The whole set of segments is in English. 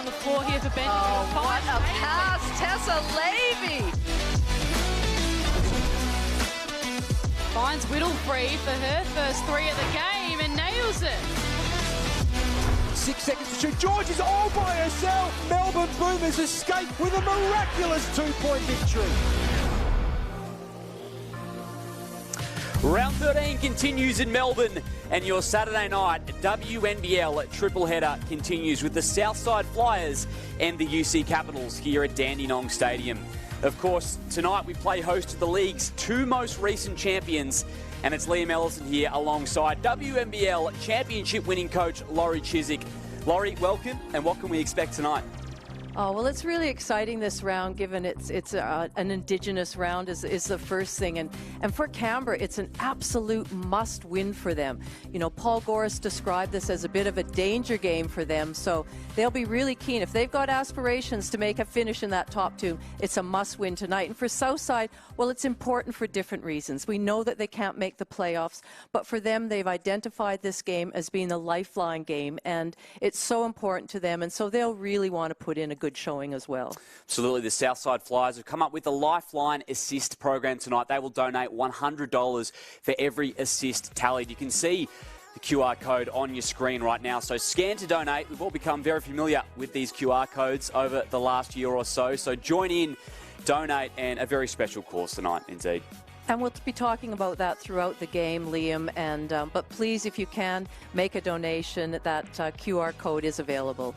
on the floor here for Ben. Oh, what a pass, Tessa Levy. Finds Whittle free for her first three of the game and nails it. 6 seconds to shoot. George is all by herself. Melbourne Boomers escape with a miraculous 2-point victory. Round 13 continues in Melbourne, and your Saturday night WNBL triple header continues with the Southside Flyers and the UC Capitals here at Dandenong Stadium. Of course, tonight we play host to the league's two most recent champions, and it's Liam Ellison here alongside WNBL championship winning coach Laurie Chiswick. Laurie, welcome, and what can we expect tonight? Oh, well, it's really exciting this round, given it's an Indigenous round is the first thing. And for Canberra, it's an absolute must-win for them. You know, Paul Goris described this as a bit of a danger game for them, so they'll be really keen. If they've got aspirations to make a finish in that top two, it's a must-win tonight. And for Southside, well, it's important for different reasons. We know that they can't make the playoffs, but for them, they've identified this game as being a lifeline game, and it's so important to them, and so they'll really want to put in a good showing as well. Absolutely. The Southside Flyers have come up with a Lifeline assist program tonight. They will donate $100 for every assist tallied. You can see the QR code on your screen right now. So scan to donate. We've all become very familiar with these QR codes over the last year or so. So join in, donate, and a very special cause tonight indeed. And we'll be talking about that throughout the game, Liam. And but please, if you can, make a donation. That QR code is available.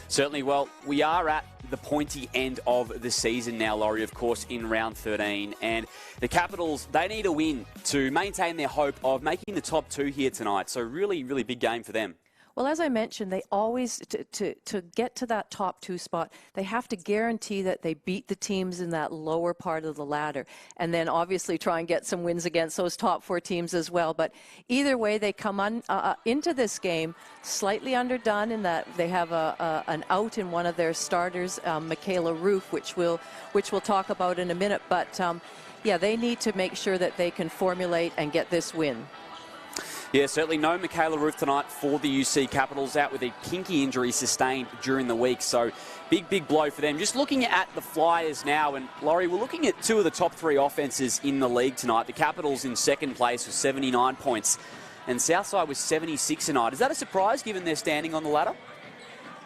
Certainly. Well, we are at the pointy end of the season now, Laurie, of course, in round 13. And the Capitals, they need a win to maintain their hope of making the top two here tonight. So really, really big game for them. Well, as I mentioned, they always, to get to that top two spot, they have to guarantee that they beat the teams in that lower part of the ladder. And then obviously try and get some wins against those top four teams as well. But either way, they come into this game slightly underdone in that they have an out in one of their starters, Michaela Roof, which we'll talk about in a minute. But yeah, they need to make sure that they can formulate and get this win. Yeah, certainly no Michaela Roof tonight for the UC Capitals, out with a pinky injury sustained during the week. So big blow for them. Just looking at the Flyers now, and Laurie, we're looking at two of the top three offences in the league tonight. The Capitals in second place with 79 points, and Southside was 76 tonight. Is that a surprise given they're standing on the ladder?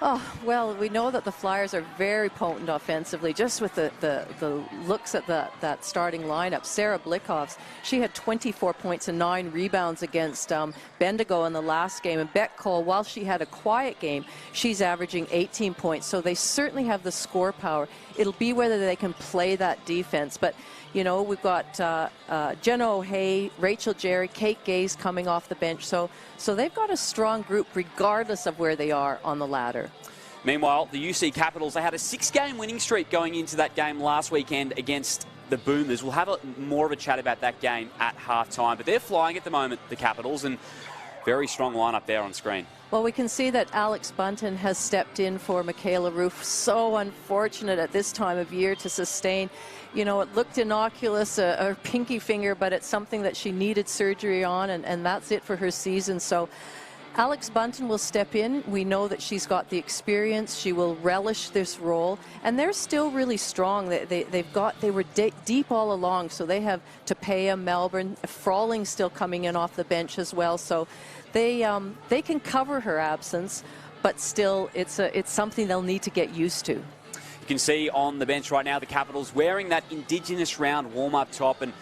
Oh, well, we know that the Flyers are very potent offensively, just with the looks at that starting lineup. Sarah Blickhoffs, she had 24 points and 9 rebounds against Bendigo in the last game. And Beck Cole, while she had a quiet game, she's averaging 18 points. So they certainly have the score power. It'll be whether they can play that defense. But, you know, we've got Jenna O'Hay, Rachel Jerry, Kate Gaze coming off the bench. So they've got a strong group regardless of where they are on the ladder. Meanwhile, the UC Capitals, they had a 6-game winning streak going into that game last weekend against the Boomers. We'll have more of a chat about that game at halftime. But they're flying at the moment, the Capitals, and very strong lineup there on screen. Well, we can see that Alex Bunton has stepped in for Michaela Roof. So unfortunate at this time of year to sustain. You know, it looked innocuous, a pinky finger, but it's something that she needed surgery on, and that's it for her season. So Alex Bunton will step in. We know that she's got the experience. She will relish this role, and they're still really strong. They were deep all along, so they have Tapia, Melbourne, Frawling still coming in off the bench as well. So they can cover her absence, but still it's something they'll need to get used to. You can see on the bench right now the Capitals wearing that Indigenous round warm-up top, and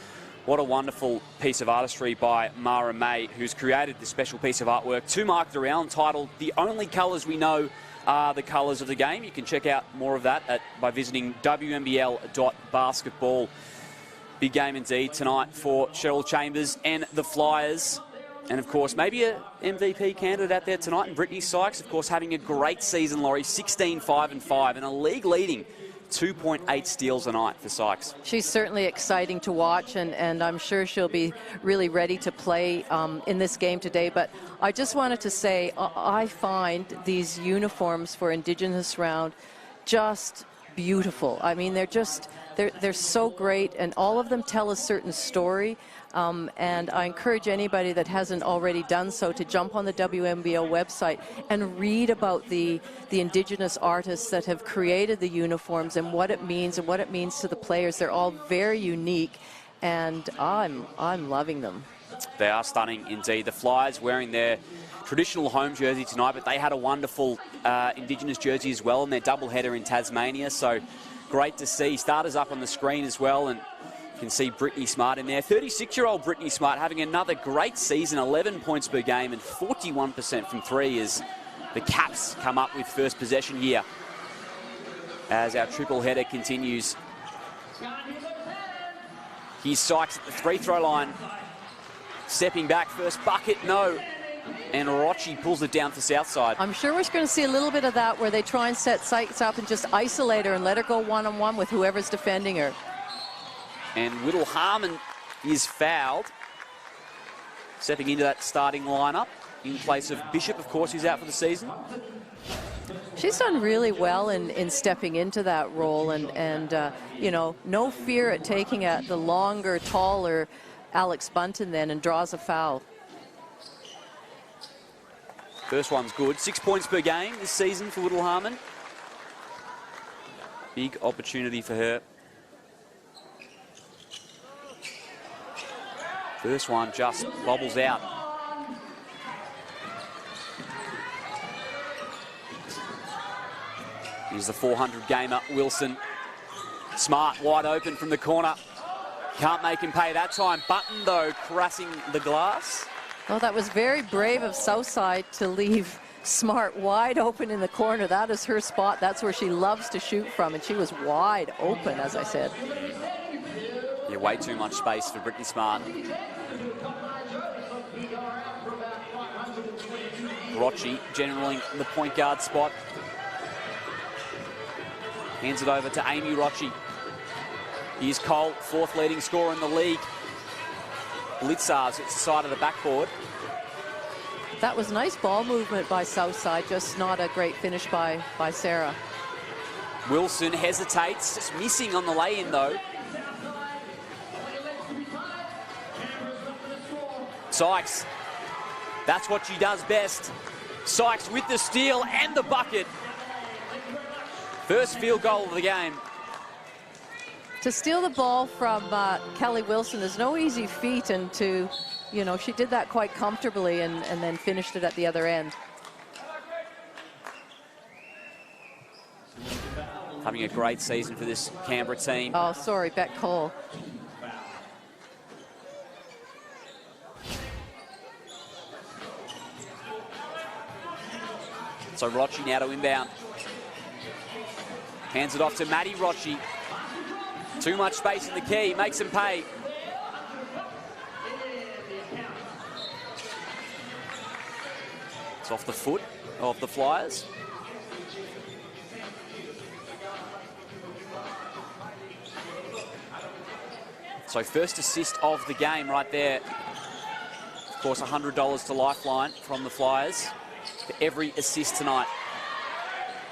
what a wonderful piece of artistry by Mara May, who's created this special piece of artwork to mark the round, titled "The Only Colours We Know Are the Colours of the Game." You can check out more of that by visiting WNBL.basketball. Big game indeed tonight for Cheryl Chambers and the Flyers. And, of course, maybe a MVP candidate out there tonight, and Brittany Sykes, of course, having a great season, Laurie, 16-5-5, and a league-leading 2.8 steals a night for Sykes. She's certainly exciting to watch, and I'm sure she'll be really ready to play in this game today. But I just wanted to say I find these uniforms for Indigenous round just beautiful. I mean, they're so great, and all of them tell a certain story. And I encourage anybody that hasn't already done so to jump on the WNBL website and read about the Indigenous artists that have created the uniforms and what it means to the players. They're all very unique, and I'm loving them. They are stunning indeed. The Flyers wearing their traditional home jersey tonight, but they had a wonderful Indigenous jersey as well in their doubleheader in Tasmania. So great to see. Starters up on the screen as well, and you can see Brittany Smart in there. 36-year-old Brittany Smart having another great season, 11 points per game and 41% from three as the Caps come up with first possession here as our triple header continues. Here's Sykes at the free-throw line. Stepping back, first bucket, no. And Orochi pulls it down for Southside. I'm sure we're going to see a little bit of that where they try and set Sykes up and just isolate her and let her go one-on-one with whoever's defending her. And Whittle Harmon is fouled. Stepping into that starting lineup in place of Bishop, of course, who's out for the season. She's done really well in stepping into that role and you know, no fear at taking the longer, taller Alex Bunton then and draws a foul. First one's good. 6 points per game this season for Whittle Harmon. Big opportunity for her. First one just bobbles out. Here's the 400 gamer, Wilson. Smart, wide open from the corner. Can't make him pay that time. Button, though, caressing the glass. Well, that was very brave of Southside to leave Smart wide open in the corner. That is her spot. That's where she loves to shoot from, and she was wide open, as I said. Yeah, way too much space for Brittany Smart. Rochi generally in the point guard spot. Hands it over to Amy Rochi. Here's Cole, fourth leading scorer in the league. Blitzars at the side of the backboard. That was nice ball movement by Southside, just not a great finish by Sarah. Wilson hesitates, just missing on the lay-in though. Sykes, that's what she does best. Sykes with the steal and the bucket. First field goal of the game. To steal the ball from Kelly Wilson is no easy feat, and you know, she did that quite comfortably and then finished it at the other end. Having a great season for this Canberra team. Oh, sorry, Beck Cole. So Rochi now to inbound. Hands it off to Maddie Rochi. Too much space in the key, makes him pay. It's off the foot of the Flyers. So first assist of the game right there. Of course, $100 to Lifeline from the Flyers for every assist tonight.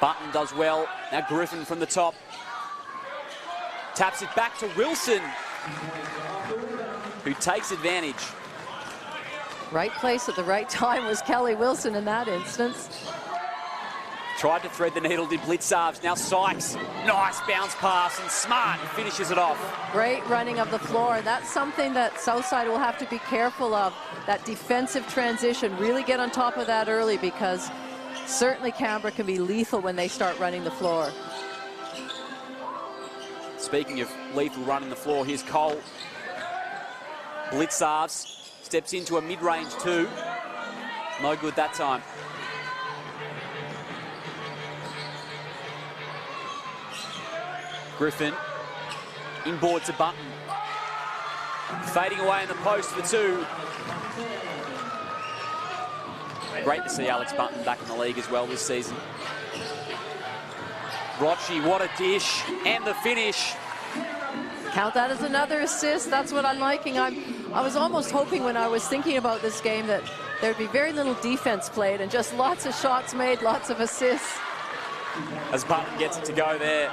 Button does well. Now Griffin from the top. Taps it back to Wilson, who takes advantage. Right place at the right time was Kelly Wilson in that instance. Tried to thread the needle, did Blitzarves. Now Sykes, nice bounce pass, and Smart finishes it off. Great running of the floor, and that's something that Southside will have to be careful of. That defensive transition, really get on top of that early, because certainly Canberra can be lethal when they start running the floor. Speaking of lethal running the floor, here's Cole. Blitzarves steps into a mid-range two. No good that time. Griffin, inboard to Button. Fading away in the post for two. Great to see Alex Button back in the league as well this season. Rochi, what a dish, and the finish. Count that as another assist. That's what I'm liking. I was almost hoping when I was thinking about this game that there'd be very little defense played and just lots of shots made, lots of assists. As Button gets it to go there.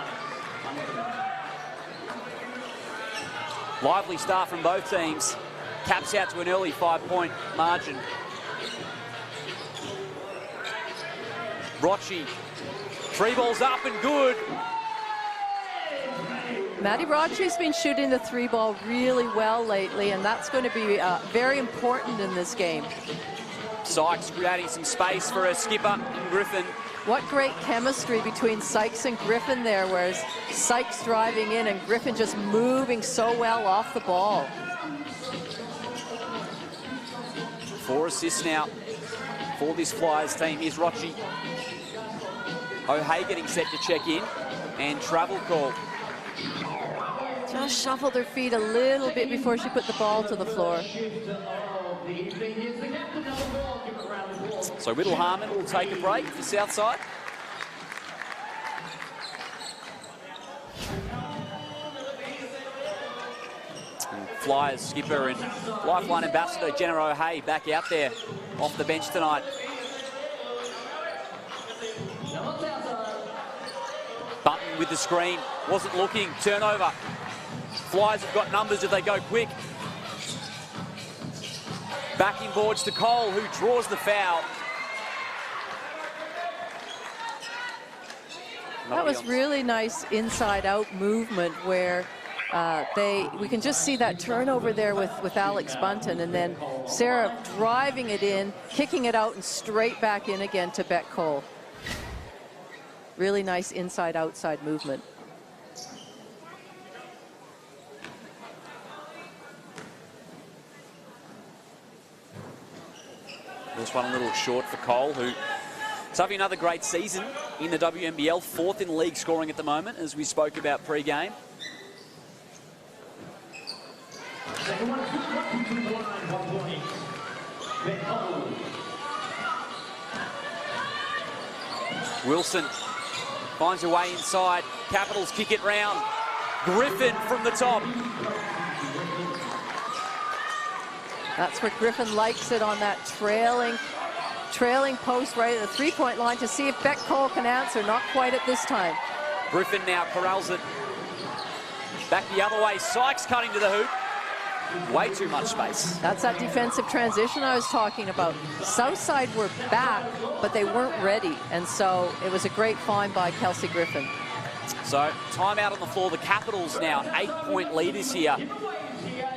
Lively start from both teams. caps out to an early 5-point margin. Rochi, 3 balls up and good. Maddie Rochi's been shooting the 3-ball really well lately, and that's going to be very important in this game. Sykes creating some space for her skipper, Griffin. What great chemistry between Sykes and Griffin there, whereas Sykes driving in and Griffin just moving so well off the ball. 4 assists now for this Flyers team. Here's Rochi. O'Hay getting set to check in, and travel call. Just shuffled her feet a little bit before she put the ball to the floor. So Whittle Harmon will take a break for Southside. And Flyers skipper and Lifeline ambassador Jenna O'Hay back out there off the bench tonight. Button with the screen, wasn't looking, turnover. Flyers have got numbers if they go quick. Backing boards to Cole, who draws the foul. That was really nice inside-out movement where we can just see that turnover there with Alex Bunton, and then Sarah driving it in, kicking it out, and straight back in again to Beck Cole. Really nice inside-outside movement. This one a little short for Cole, who is having another great season in the WNBL, 4th in league scoring at the moment, as we spoke about pre-game. Wilson finds her way inside. Capitals kick it round. Griffin from the top. That's where Griffin likes it, on that trailing post right at the 3-point line, to see if Beck Cole can answer. Not quite at this time. Griffin now corrals it. Back the other way. Sykes cutting to the hoop. Way too much space. That's that defensive transition I was talking about. Southside were back, but they weren't ready. And so it was a great find by Kelsey Griffin. So timeout on the floor. The Capitals now 8-point leaders here.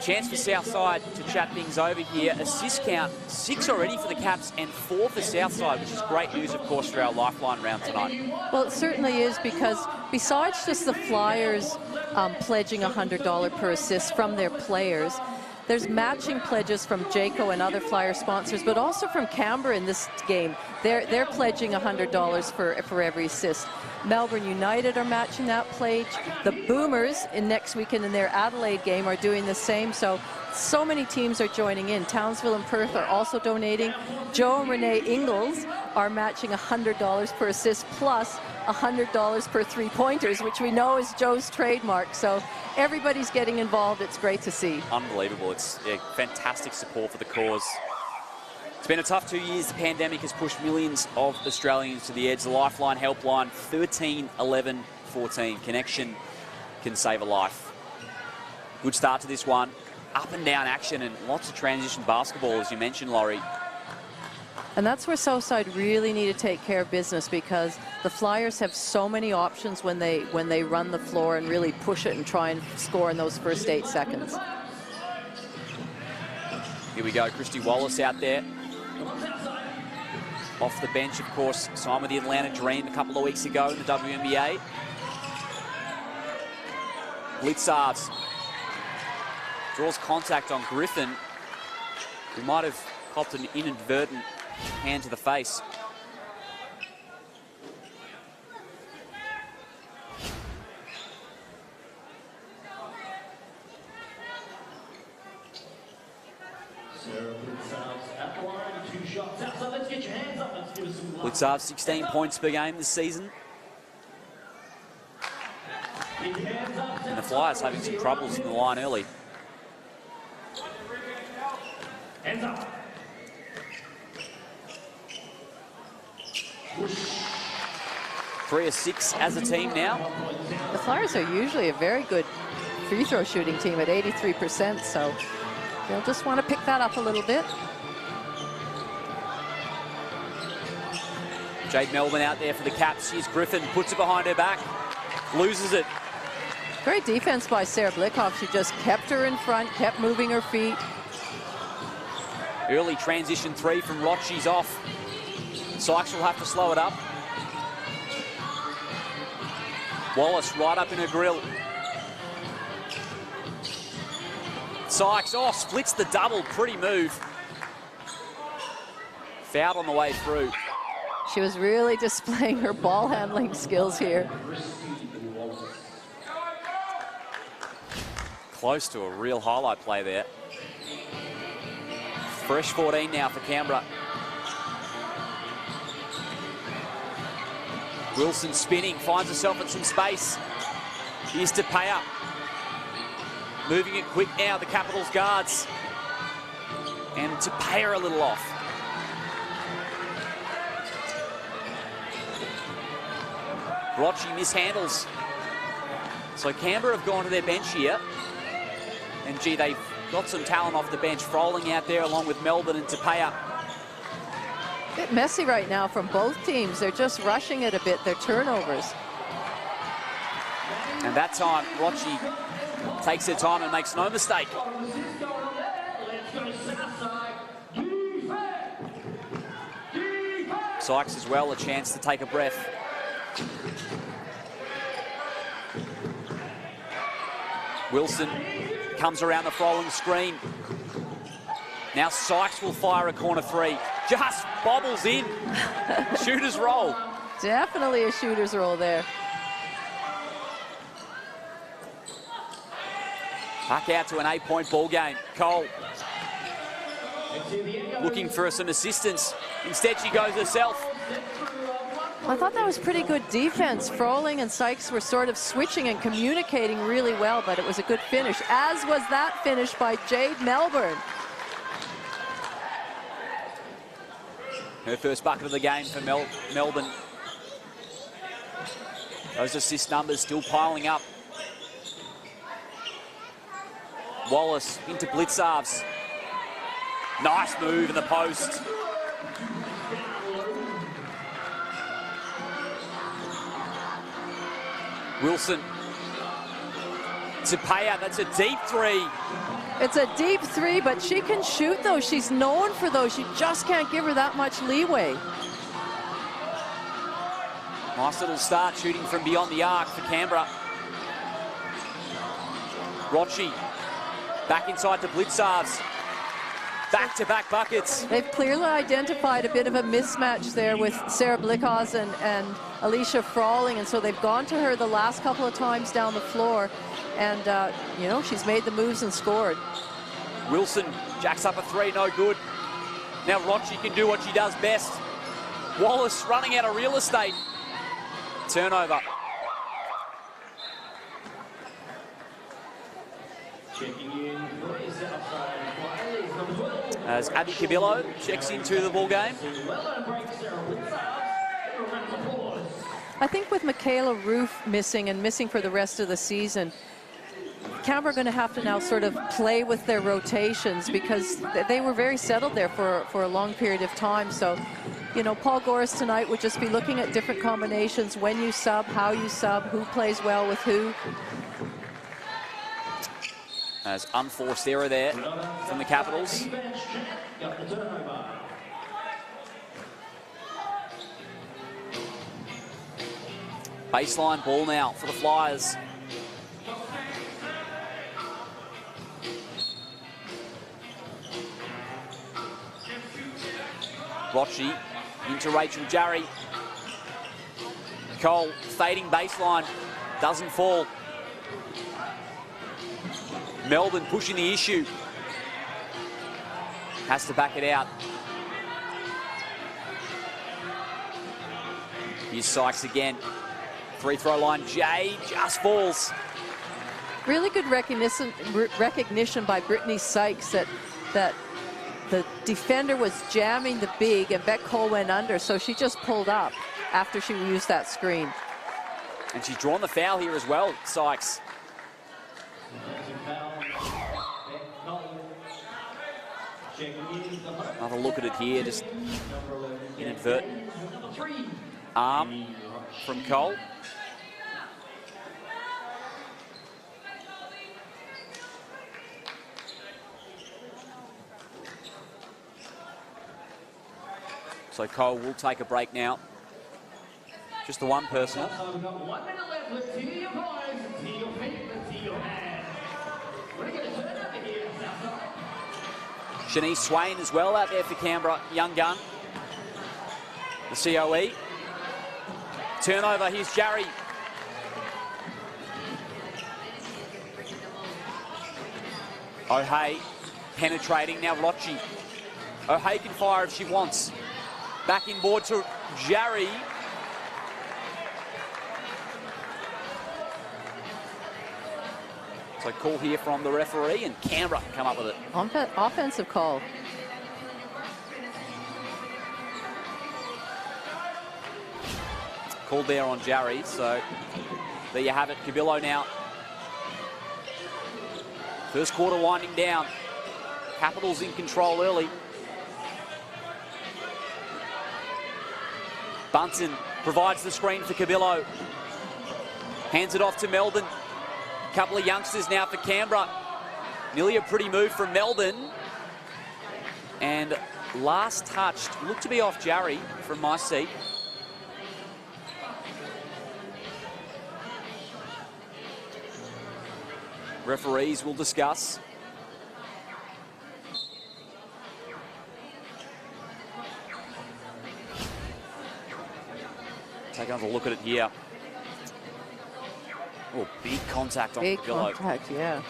Chance for Southside to chat things over here. Assist count, 6 already for the Caps and 4 for Southside, which is great news, of course, for our Lifeline round tonight. Well, it certainly is, because besides just the Flyers pledging $100 per assist from their players, there's matching pledges from Jayco and other Flyer sponsors, but also from Canberra in this game. They're pledging $100 for every assist. Melbourne United are matching that pledge. The Boomers next weekend in their Adelaide game are doing the same. So many teams are joining in. Townsville and Perth are also donating. Joe and Renee Ingalls are matching $100 per assist plus $100 per 3-pointers, which we know is Joe's trademark. So everybody's getting involved. It's great to see. Unbelievable. It's fantastic support for the cause. It's been a tough 2 years. The pandemic has pushed millions of Australians to the edge. The Lifeline helpline, 13 11 14. Connection can save a life. Good start to this one. Up and down action and lots of transition basketball, as you mentioned, Laurie. And that's where Southside really need to take care of business, because the Flyers have so many options when they run the floor and really push it and try and score in those first 8 seconds. Here we go, Christy Wallace out there. Off the bench, of course, signed with the Atlanta Dream a couple of weeks ago in the WNBA. Blitzards draws contact on Griffin, who might have copped an inadvertent hand to the face. Blitzards 16 points per game this season. And the Flyers having some troubles in the line early. Hands up. 3 of 6 as a team now. The Flyers are usually a very good free throw shooting team at 83%, so They'll just want to pick that up a little bit. Jade Melbourne out there for the Caps. Here's Griffin, puts it behind her back, loses it. Great defense by Sarah Blickhoff. She just kept her in front, kept moving her feet. Early transition three from Rochi's off. Sykes will have to slow it up. Wallace right up in her grill. Sykes, oh, splits the double. Pretty move. Fouled on the way through. She was really displaying her ball handling skills here. Close to a real highlight play there. Fresh 14 now for Canberra. Wilson spinning, finds herself in some space. Here's to pay up. Moving it quick now, the Capitals guards. And to pay her a little off. Rochi mishandles. So Canberra have gone to their bench here. And gee, they've got some talent off the bench. Froling out there along with Melbourne and Tapia. A bit messy right now from both teams. They're just rushing it a bit, their turnovers. And that time, Rochi takes her time and makes no mistake. Sykes as well, a chance to take a breath. Wilson comes around the Froling screen. Now Sykes will fire a corner three. Just bobbles in. Shooter's roll. Definitely a shooter's roll there. Back out to an 8-point ball game. Cole looking for some assistance. Instead, she goes herself. I thought that was pretty good defense. Froling and Sykes were sort of switching and communicating really well, but it was a good finish, as was that finish by Jade Melbourne. Her first bucket of the game for Melbourne. Those assist numbers still piling up. Wallace into Blitzarves. Nice move in the post. Wilson to pay out. That's a deep three. It's a deep three, but she can shoot those. She's known for those. You just can't give her that much leeway. Nice little start shooting from beyond the arc for Canberra. Rochi back inside to Blitzarves. Back-to-back buckets. They've clearly identified a bit of a mismatch there with Sarah Blickhoff and Alicia Froling, and so they've gone to her the last couple of times down the floor, and you know, she's made the moves and scored. Wilson jacks up a three, no good. Now Rochi can do what she does best. Wallace running out of real estate. Turnover. As Abby Cabillo checks into the ball game. I think with Michaela Roof missing and missing for the rest of the season, Canberra are going to have to now sort of play with their rotations, because they were very settled there for a long period of time. So, you know, Paul Goris tonight would just be looking at different combinations, when you sub, how you sub, who plays well with who. As unforced error there from the Capitals. Baseline ball now for the Flyers. Rochi into Rachel Jarry. Cole fading baseline, doesn't fall. Melbourne pushing the issue. Has to back it out. Here's Sykes again. Free throw line, Jay just falls. Really good recognition by Brittany Sykes that the defender was jamming the big and Beck Cole went under, so she just pulled up after she used that screen. And she's drawn the foul here as well, Sykes. Another look at it here, just inadvertent arm from Cole. So Cole will take a break now. Just the one personal. So we've got 1 minute left. Let's see your boys, see your feet, let's see your hands. We're going to turn over here, Southside. Shanice Swain as well out there for Canberra, young gun. The COE. Turnover, here's Jarry. O'Hay penetrating, now Rochi. O'Hay can fire if she wants. Back in board to Jarry. So call here from the referee, and Canberra come up with it. Offensive call. Called there on Jarry, so there you have it. Cabillo now. First quarter winding down. Capitals in control early. Bunsen provides the screen for Cabillo. Hands it off to Melbourne. Couple of youngsters now for Canberra. Nearly a pretty move from Melbourne. And last touched, looked to be off Jarry from my seat. Referees will discuss. Take another look at it here. Oh, big contact on Big Cabillo. contact, yeah.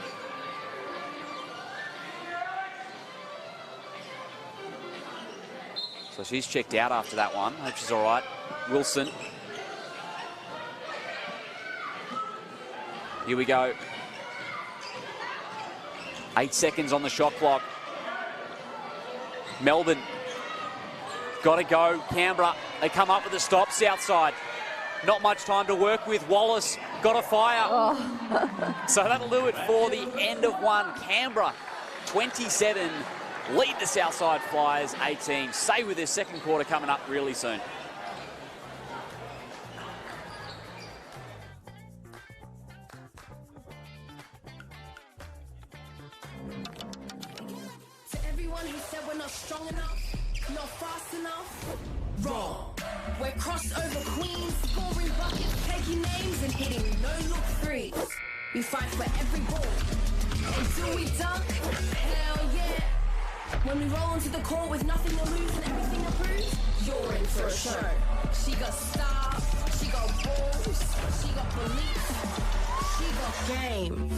So she's checked out after that one. Hope she's all right. Wilson. Here we go. 8 seconds on the shot clock. Melbourne. Got to go. Canberra. They come up with a stop. Southside. Not much time to work with. Wallace got a fire. Oh. So that'll do it for the end of one. Canberra 27 lead the Southside Flyers 18. Stay with this second quarter coming up really soon. To everyone who said we're not strong enough, not fast enough, wrong. We're crossover queens, scoring buckets, taking names and hitting no-look threes. We fight for every ball. Until we dunk, hell yeah. When we roll onto the court with nothing to lose and everything to prove, you're in for a show. She got stars, she got balls, she got belief, she got game.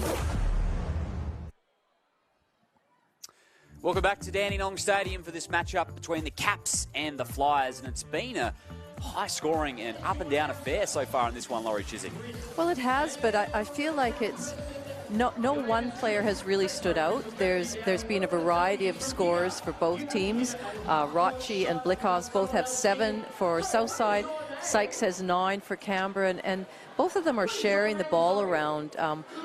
Welcome back to Dandenong Stadium for this matchup between the Caps and the Flyers, and it's been a high-scoring and up-and-down affair so far in this one, Laurie Chiswick. Well, it has, but I feel like it's no one player has really stood out. There's been a variety of scores for both teams. Rochi and Blickhoffs both have 7 for Southside. Sykes has 9 for Canberra, and both of them are sharing the ball around.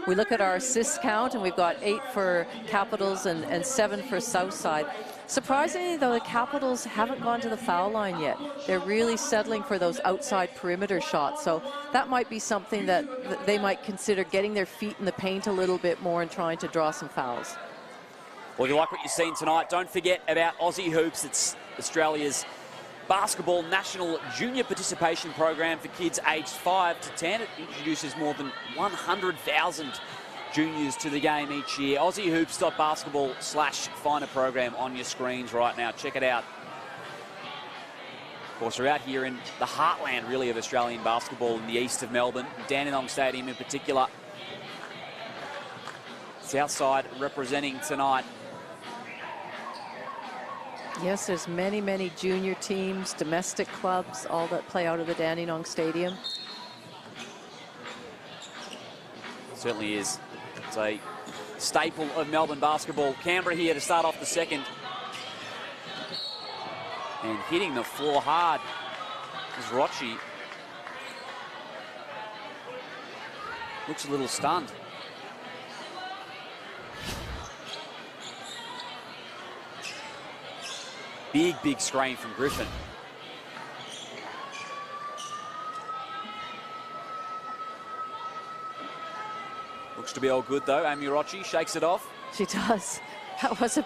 We look at our assist count, and we've got 8 for Capitals and 7 for Southside. Surprisingly, though, the Capitals haven't gone to the foul line yet. They're really settling for those outside perimeter shots, so that might be something that they might consider, getting their feet in the paint a little bit more and trying to draw some fouls. Well, if you like what you've seen tonight, don't forget about Aussie Hoops. It's Australia's basketball national junior participation program for kids aged 5 to 10. It introduces more than 100,000 juniors to the game each year. AussieHoops.basketball/find a program on your screens right now. Check it out. Of course, we're out here in the heartland, really, of Australian basketball in the east of Melbourne, Dandenong Stadium in particular. Southside representing tonight. Yes, there's many junior teams, domestic clubs, all that play out of the Dandenong Stadium. Certainly is. It's a staple of Melbourne basketball. Canberra here to start off the second. And hitting the floor hard is Rochi. Looks a little stunned. Big, big screen from Griffin. Looks to be all good though. Amy Rochi shakes it off. She does. That was a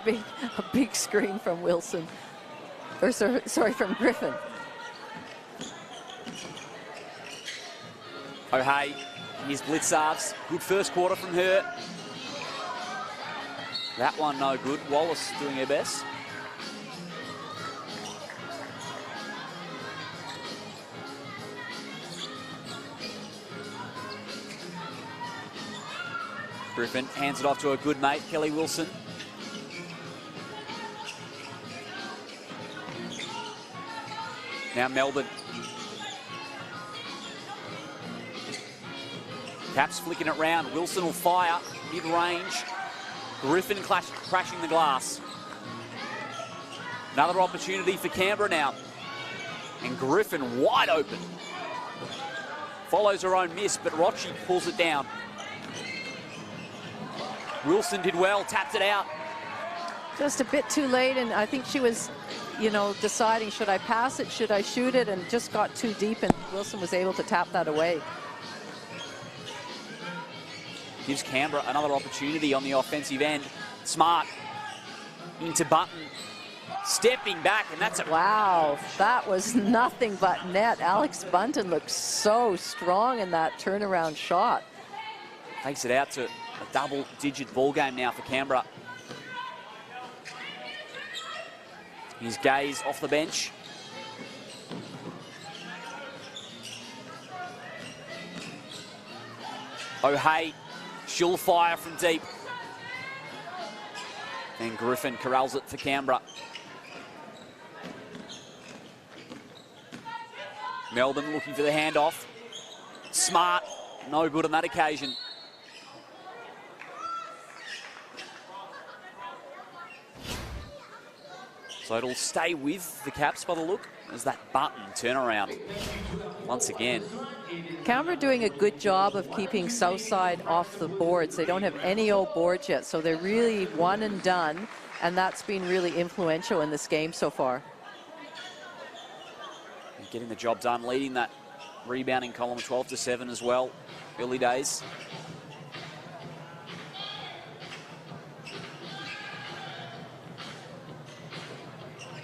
big screen from Wilson. Or sorry, from Griffin. O'Hay, here's Blitzarves. Good first quarter from her. That one no good. Wallace doing her best. Griffin hands it off to a good mate, Kelly Wilson. Now Melbourne. Caps flicking it round. Wilson will fire mid-range. Griffin crashing the glass. Another opportunity for Canberra now. And Griffin wide open. Follows her own miss, but Rochi pulls it down. Wilson did well, tapped it out. Just a bit too late, and I think she was, you know, deciding, should I pass it, should I shoot it, and just got too deep, and Wilson was able to tap that away. Gives Canberra another opportunity on the offensive end. Smart into Button, stepping back, and that's it. Wow, that was nothing but net. Alex Bunton looked so strong in that turnaround shot. Takes it out to a double-digit ball game now for Canberra. Here's Gaze off the bench. O'Hay, she'll fire from deep. And Griffin corrals it for Canberra. Melbourne looking for the handoff. Smart, no good on that occasion. So it'll stay with the Caps by the look as that Button turnaround once again. Canberra doing a good job of keeping Southside off the boards. They don't have any old boards yet, so they're really one and done, and that's been really influential in this game so far. Getting the job done, leading that rebounding column 12-7 as well. Early days.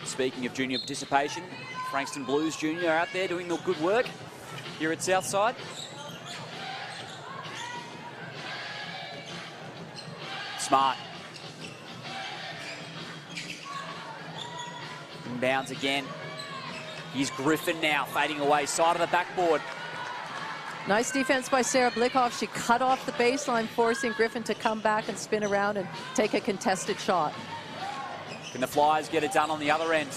Speaking of junior participation, Frankston Blues Junior out there doing the good work here at Southside. Smart. Inbounds again. Here's Griffin now, fading away, side of the backboard. Nice defense by Sarah Blickhoff. She cut off the baseline, forcing Griffin to come back and spin around and take a contested shot. Can the Flyers get it done on the other end?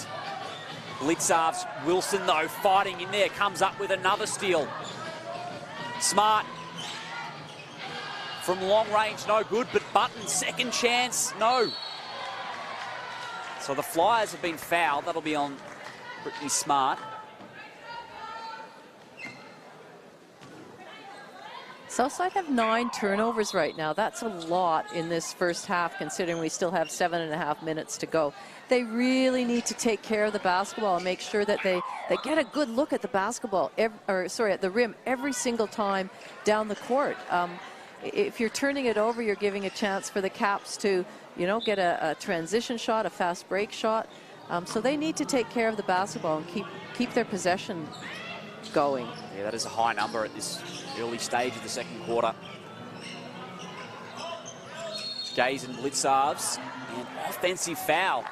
Blitzarves, Wilson though, fighting in there, comes up with another steal. Smart. From long range, no good, but Button, second chance, no. So the Flyers have been fouled. That'll be on Brittany Smart. Southside have 9 turnovers right now. That's a lot in this first half, considering we still have 7.5 minutes to go. They really need to take care of the basketball and make sure that they get a good look at the basketball, at the rim every single time down the court. If you're turning it over, you're giving a chance for the Caps to, you know, get a transition shot, a fast break shot. So they need to take care of the basketball and keep their possession going. Yeah, that is a high number at this early stage of the second quarter. Gaze and Blitzarves, and offensive foul.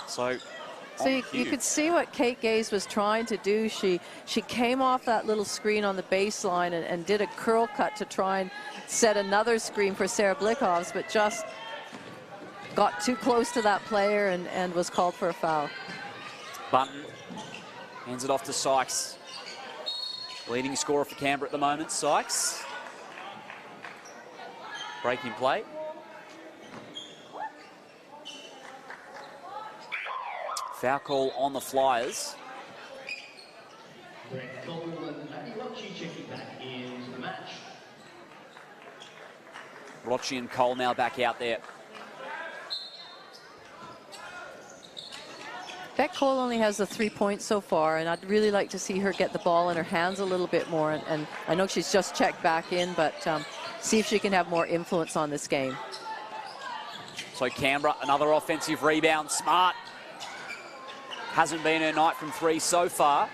So you could see what Kate Gaze was trying to do. She came off that little screen on the baseline and did a curl cut to try and set another screen for Sarah Blickhoffs, but just got too close to that player and was called for a foul. Button hands it off to Sykes. Leading scorer for Canberra at the moment, Sykes. Breaking play. Foul call on the Flyers. Rochi and Cole now back out there. Beck Cole only has the 3 points so far, and I'd really like to see her get the ball in her hands a little bit more. And I know she's just checked back in, but see if she can have more influence on this game. So Canberra, another offensive rebound. Smart. Hasn't been her night from 3 so far.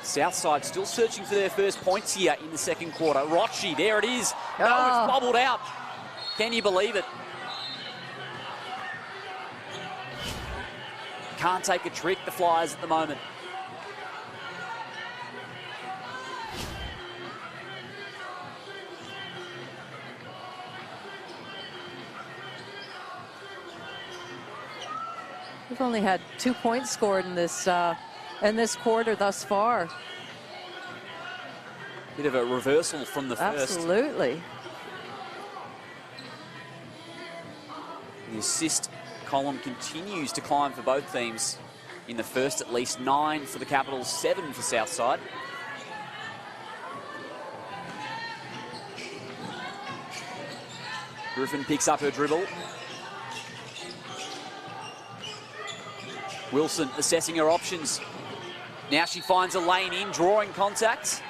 Southside still searching for their first points here in the second quarter. Rochi, there it is. No, it's bubbled out. Can you believe it? Can't take a trick, the Flyers, at the moment. We've only had 2 points scored in this quarter thus far. Bit of a reversal from the first. Absolutely. The assist column continues to climb for both teams. In the first, at least 9 for the Capitals, 7 for Southside. Griffin picks up her dribble. Wilson assessing her options. Now she finds a lane in, drawing contact.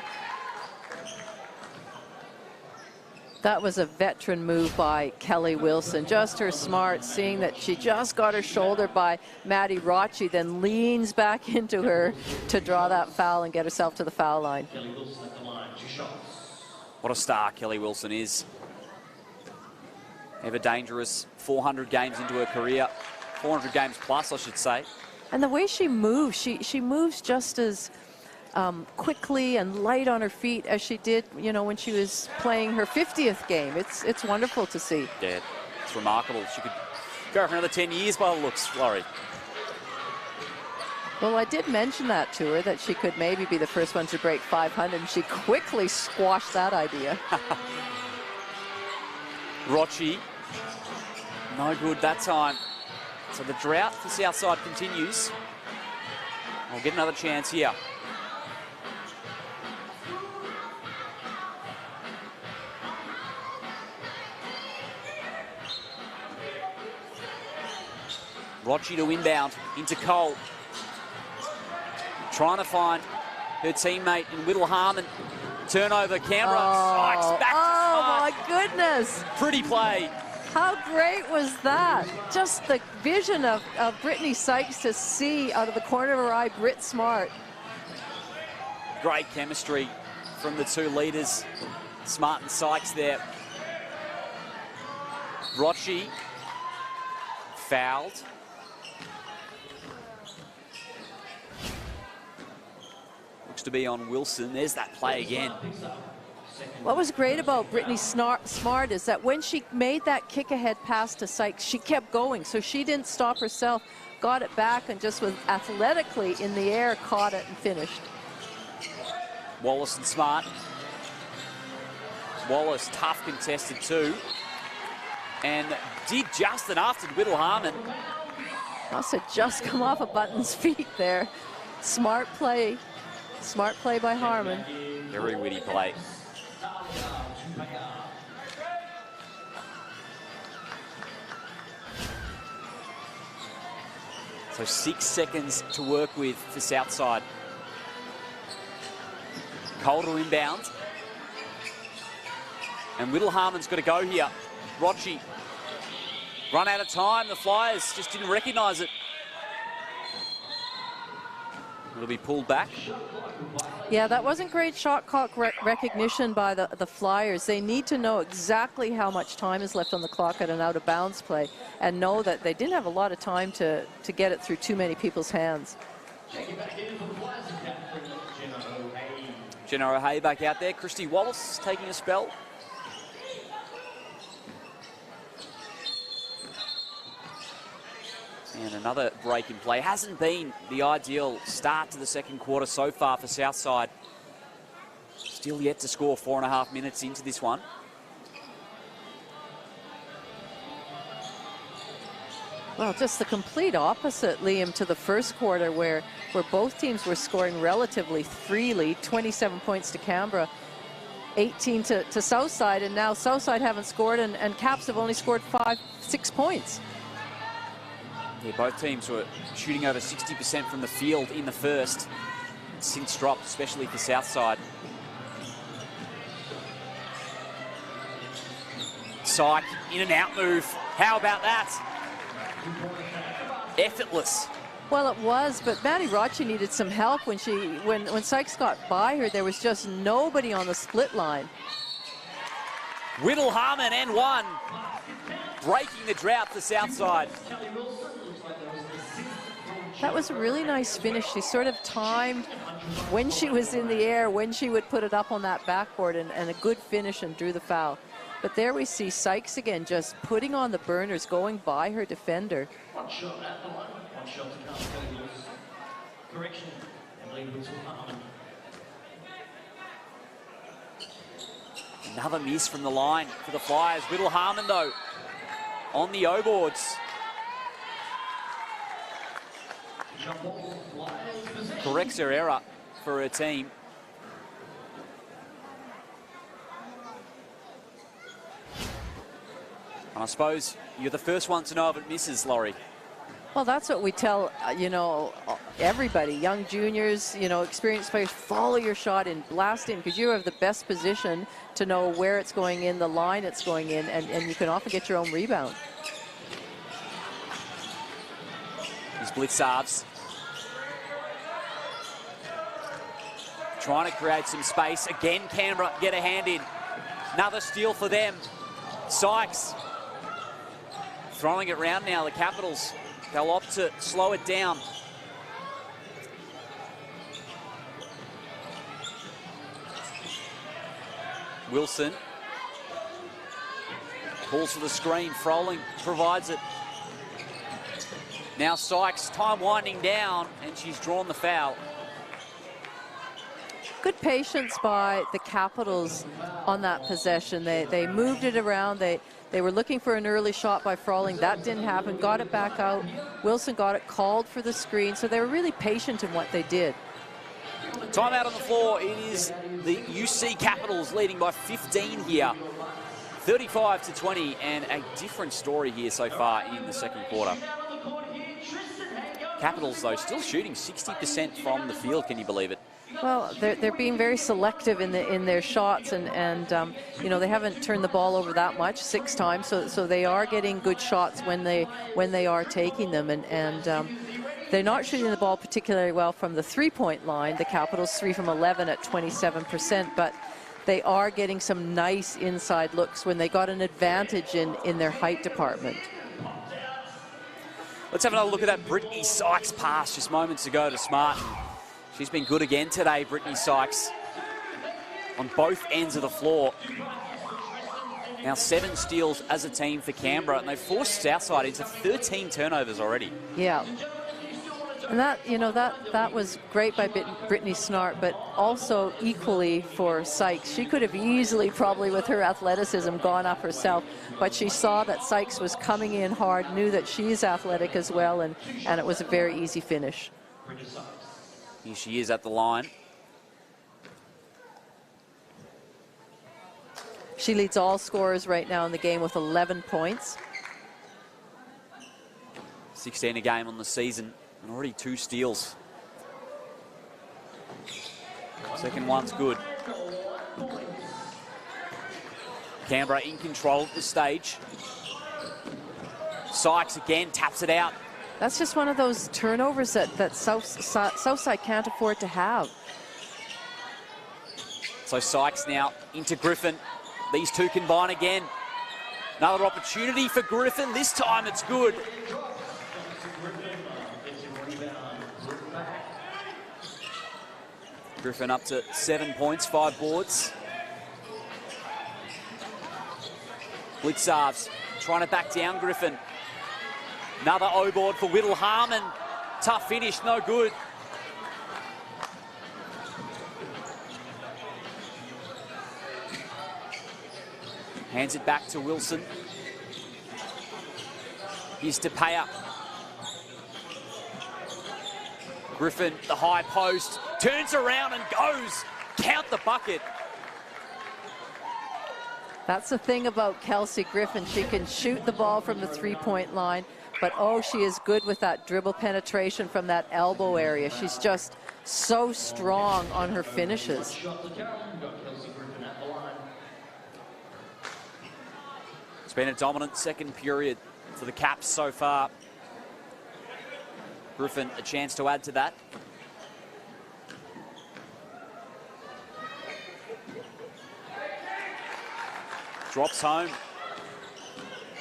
That was a veteran move by Kelly Wilson. Just her smart, seeing that she just got her shoulder by Maddie Rochi, then leans back into her to draw that foul and get herself to the foul line. What a star Kelly Wilson is. Ever dangerous, 400 games into her career. 400 games plus, I should say. And the way she moves, she moves just as quickly and light on her feet as she did, you know, when she was playing her 50th game. It's wonderful to see. Yeah, it's remarkable. She could go for another 10 years by the looks, Laurie. Well, I did mention that to her, that she could maybe be the first one to break 500, and she quickly squashed that idea. Rochi, no good that time. So the drought for Southside continues. We'll get another chance here. Rochi to inbound into Cole. Trying to find her teammate in Whittle Harmon. Turnover, Canberra strikes back to Smart. My goodness. Pretty play. How great was that? Just the vision of Brittany Sykes to see out of the corner of her eye Britt Smart. Great chemistry from the two leaders, Smart and Sykes there. Rochi fouled. Looks to be on Wilson. There's that play again. What was great about Brittany Smart is that when she made that kick-ahead pass to Sykes, she kept going, so she didn't stop herself, got it back, and just was athletically in the air, caught it, and finished. Wallace and Smart. Wallace, tough contested too, and did just enough to Whittle Harmon. Must have just come off of Button's feet there. Smart play by Harmon. Very witty play. So 6 seconds to work with for Southside. Cole to inbound. And Whittle Harmon's got to go here. Rochi. Run out of time. The Flyers just didn't recognise it. It'll be pulled back. Yeah, that wasn't great shot clock recognition by the Flyers. They need to know exactly how much time is left on the clock at an out-of-bounds play and know that they didn't have a lot of time to get it through too many people's hands. Jenna O'Hay back out there. Christy Wallace taking a spell. And another break in play. Hasn't been the ideal start to the second quarter so far for Southside. Still yet to score 4.5 minutes into this one. Well, just the complete opposite, Liam, to the first quarter where both teams were scoring relatively freely. 27 points to Canberra, 18 to Southside, and now Southside haven't scored, and Caps have only scored 6 points. Yeah, both teams were shooting over 60% from the field in the first. Since dropped, especially for Southside. Syke, in and out move. How about that? Effortless. Well, it was, but Maddie Rocci needed some help when Sykes got by her. There was just nobody on the split line. Whittle Harmon and one. Breaking the drought for Southside. That was a really nice finish. She sort of timed when she was in the air, when she would put it up on that backboard, and a good finish and drew the foul. But there we see Sykes again, just putting on the burners, going by her defender. One shot at the line, one shot to come. Correction. Emily Whittle Harmon. Another miss from the line for the Flyers. Whittle Harmon, though, on the O-boards. Corrects her error for her team. And I suppose you're the first one to know if it misses, Laurie. Well, that's what we tell, you know, everybody, young juniors, you know, experienced players, follow your shot and blast in, because you have the best position to know where it's going in, the line it's going in, and you can often get your own rebound. These Blitzards trying to create some space. Again, Canberra get a hand in. Another steal for them. Sykes throwing it round now, the Capitals. They'll opt to slow it down. Wilson calls for the screen. Froling provides it. Now Sykes, time winding down, and she's drawn the foul. Good patience by the Capitals on that possession. They moved it around. They were looking for an early shot by Froling. That didn't happen. Got it back out. Wilson got it, called for the screen. So they were really patient in what they did. Timeout on the floor. It is the UC Capitals leading by 15 here. 35-20, and a different story here so far in the second quarter. Capitals, though, still shooting 60% from the field. Can you believe it? Well, they're being very selective in their shots, and you know, they haven't turned the ball over that much, 6 times, so they are getting good shots when they are taking them, and they're not shooting the ball particularly well from the three-point line. The Capitals 3 from 11 at 27%, but they are getting some nice inside looks when they got an advantage in their height department. Let's have another look at that Brittany Sykes pass just moments ago to Smart. She's been good again today, Brittany Sykes, on both ends of the floor. Now 7 steals as a team for Canberra, and they've forced Southside into 13 turnovers already. Yeah. And that, you know, that was great by Brittany Snart, but also equally for Sykes. She could have easily, probably with her athleticism, gone up herself, but she saw that Sykes was coming in hard, knew that she's athletic as well, and it was a very easy finish. Here she is at the line. She leads all scorers right now in the game with 11 points. 16 a game on the season, and already 2 steals. Second one's good. Canberra in control at this stage. Sykes again taps it out. That's just one of those turnovers that Southside can't afford to have. So Sykes now into Griffin. These two combine again. Another opportunity for Griffin. This time it's good. Griffin up to 7 points, 5 boards. Blitzards trying to back down Griffin. Another O-board for Whittle Harmon. Tough finish, no good. Hands it back to Wilson. Here's to Payer. Griffin, the high post, turns around and goes. Count the bucket. That's the thing about Kelsey Griffin. She can shoot the ball from the three-point line, But, oh, she is good with that dribble penetration from that elbow area. She's just so strong on her finishes. It's been a dominant second period for the Caps so far. Griffin, a chance to add to that. Drops home.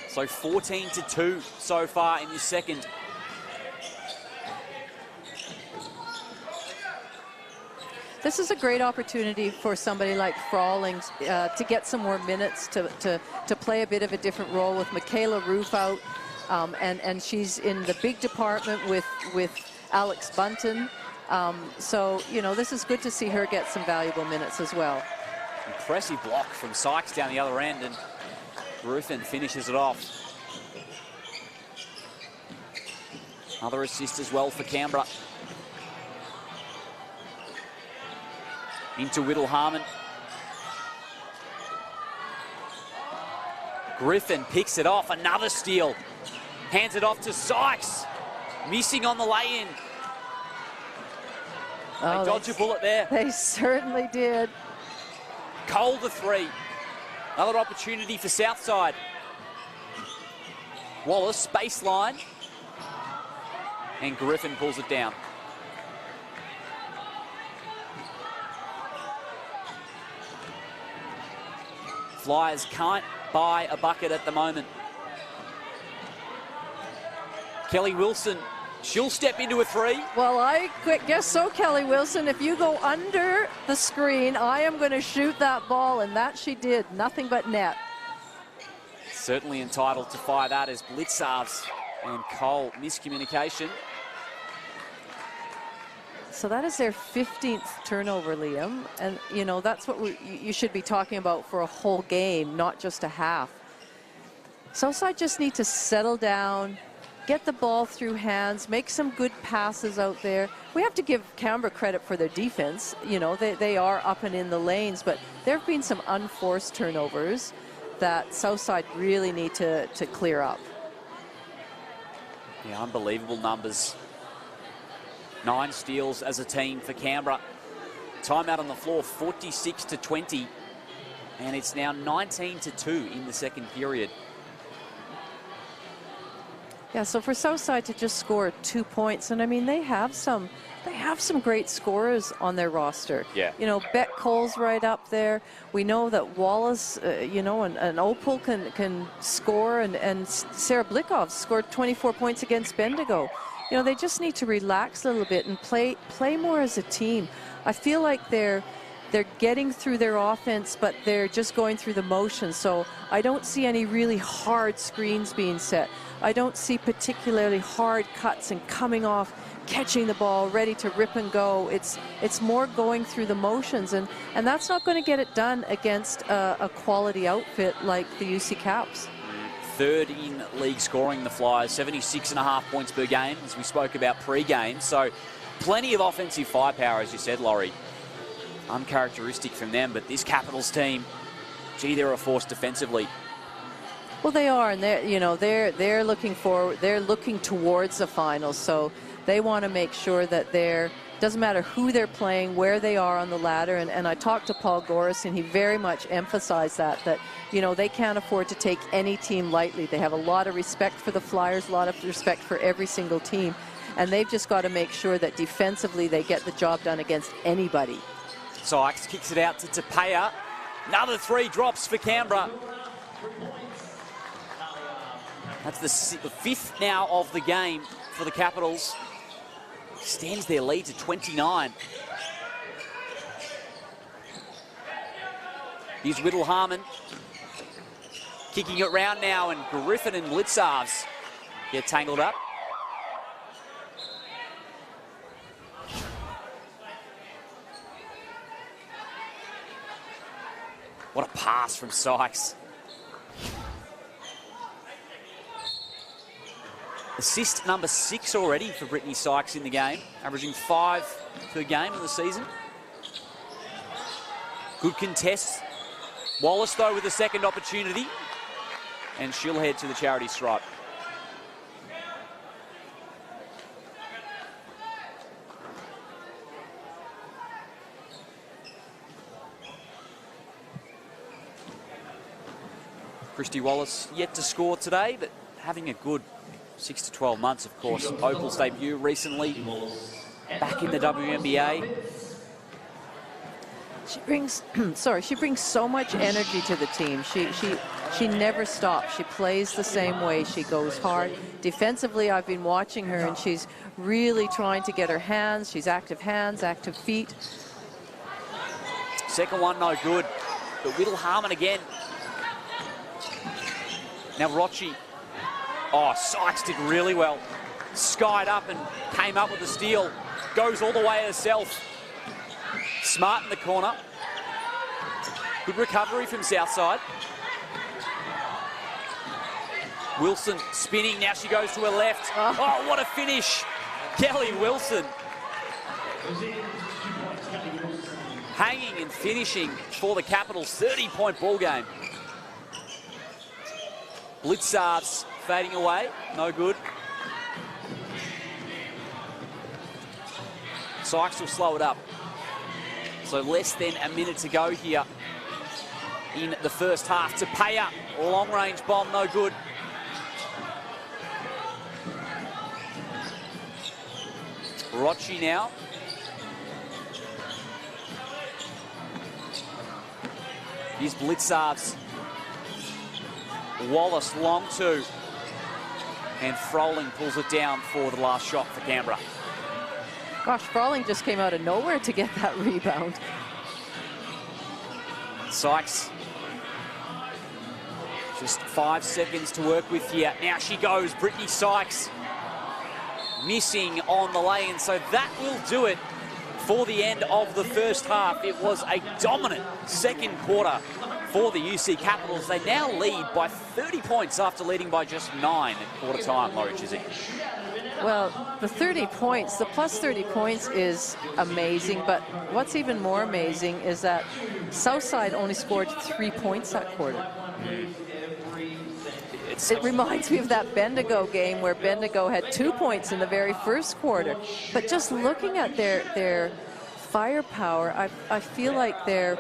So 14-2 so far in this second. This is a great opportunity for somebody like Frawling to get some more minutes, to play a bit of a different role with Michaela Roof out. And she's in the big department with Alex Bunton. So, you know, this is good to see her get some valuable minutes as well. Impressive block from Sykes down the other end, and Griffin finishes it off. Another assist as well for Canberra. Into Whittle-Harmon. Griffin picks it off, another steal. Hands it off to Sykes. Missing on the lay-in. Oh, they dodge a bullet there. They certainly did. Cole the three. Another opportunity for Southside. Wallace, baseline. And Griffin pulls it down. Flyers can't buy a bucket at the moment. Kelly Wilson, she'll step into a three. Well, I guess so, Kelly Wilson. If you go under the screen, I am going to shoot that ball, and that she did. Nothing but net. Certainly entitled to fire that as Blitzarves and Cole miscommunication. So that is their 15th turnover, Liam. And, you know, that's what you should be talking about for a whole game, not just a half. Southside just need to settle down, get the ball through hands, make some good passes out there. We have to give Canberra credit for their defense. You know, they are up and in the lanes, but there have been some unforced turnovers that Southside really need to clear up. Yeah, unbelievable numbers. 9 steals as a team for Canberra. Timeout on the floor, 46-20. And it's now 19-2 in the second period. Yeah, so for Southside to just score 2 points, and I mean, they have some great scorers on their roster. Yeah. You know, Bet Cole's right up there. We know that Wallace, you know, and Opal can score, and Sarah Blickoff scored 24 points against Bendigo. You know, they just need to relax a little bit and play more as a team. I feel like they're getting through their offense, but they're just going through the motions. So I don't see any really hard screens being set. I don't see particularly hard cuts and coming off, catching the ball, ready to rip and go. It's more going through the motions, and that's not going to get it done against a quality outfit like the UC Caps. Third in league scoring, the Flyers, 76.5 points per game, as we spoke about pre-game. So plenty of offensive firepower, as you said, Laurie. Uncharacteristic from them, but this Capitals team, gee, they're a force defensively. Well, they are, and they're looking towards the finals. So they want to make sure that doesn't matter who they're playing, where they are on the ladder. And I talked to Paul Goris, and he very much emphasized that you know, they can't afford to take any team lightly. They have a lot of respect for the Flyers, a lot of respect for every single team. And they've just got to make sure that defensively they get the job done against anybody. Sykes kicks it out to Tapia. Another 3 drops for Canberra. That's the 5th now of the game for the Capitals. Extends their lead to 29. Here's Whittle-Harmon. Kicking it round now, and Griffin and Blitzarves get tangled up. What a pass from Sykes. Assist number 6 already for Brittany Sykes in the game, averaging 5 per game in the season. Good contest. Wallace, though, with a second opportunity. And she'll head to the charity stripe. Christy Wallace yet to score today, but having a good 6 to 12 months, of course. Opal's debut recently, back in the WNBA. She brings, she brings so much energy to the team. She never stops. She plays the same way. She goes hard. Defensively, I've been watching her, and she's really trying to get her hands. She's active hands, active feet. Second one, no good. But Whittle Harmon again. Now Rochi. Oh, Sykes did really well. Skied up and came up with the steal. Goes all the way herself. Smart in the corner. Good recovery from Southside. Wilson spinning. Now she goes to her left. Oh, what a finish. Kelly Wilson. Hanging and finishing for the Capitals. 30-point ball game. Blitzards fading away. No good. Sykes will slow it up. So less than a minute to go here in the first half. To pay up. Long-range bomb, no good. Rochi now. Here's Blitzards. Wallace long two. And Froling pulls it down for the last shot for Canberra. Gosh, Froling just came out of nowhere to get that rebound. Sykes. Just 5 seconds to work with here. Now she goes, Brittany Sykes. Missing on the lay-in, so that will do it for the end of the first half. It was a dominant second quarter for the UC Capitals. They now lead by 30 points after leading by just 9 at quarter time, Laurie Chiswick. Well, the 30 points, the plus 30 points is amazing, but what's even more amazing is that Southside only scored 3 points that quarter. It reminds me of that Bendigo game where Bendigo had 2 points in the very first quarter. But just looking at their firepower, I feel like their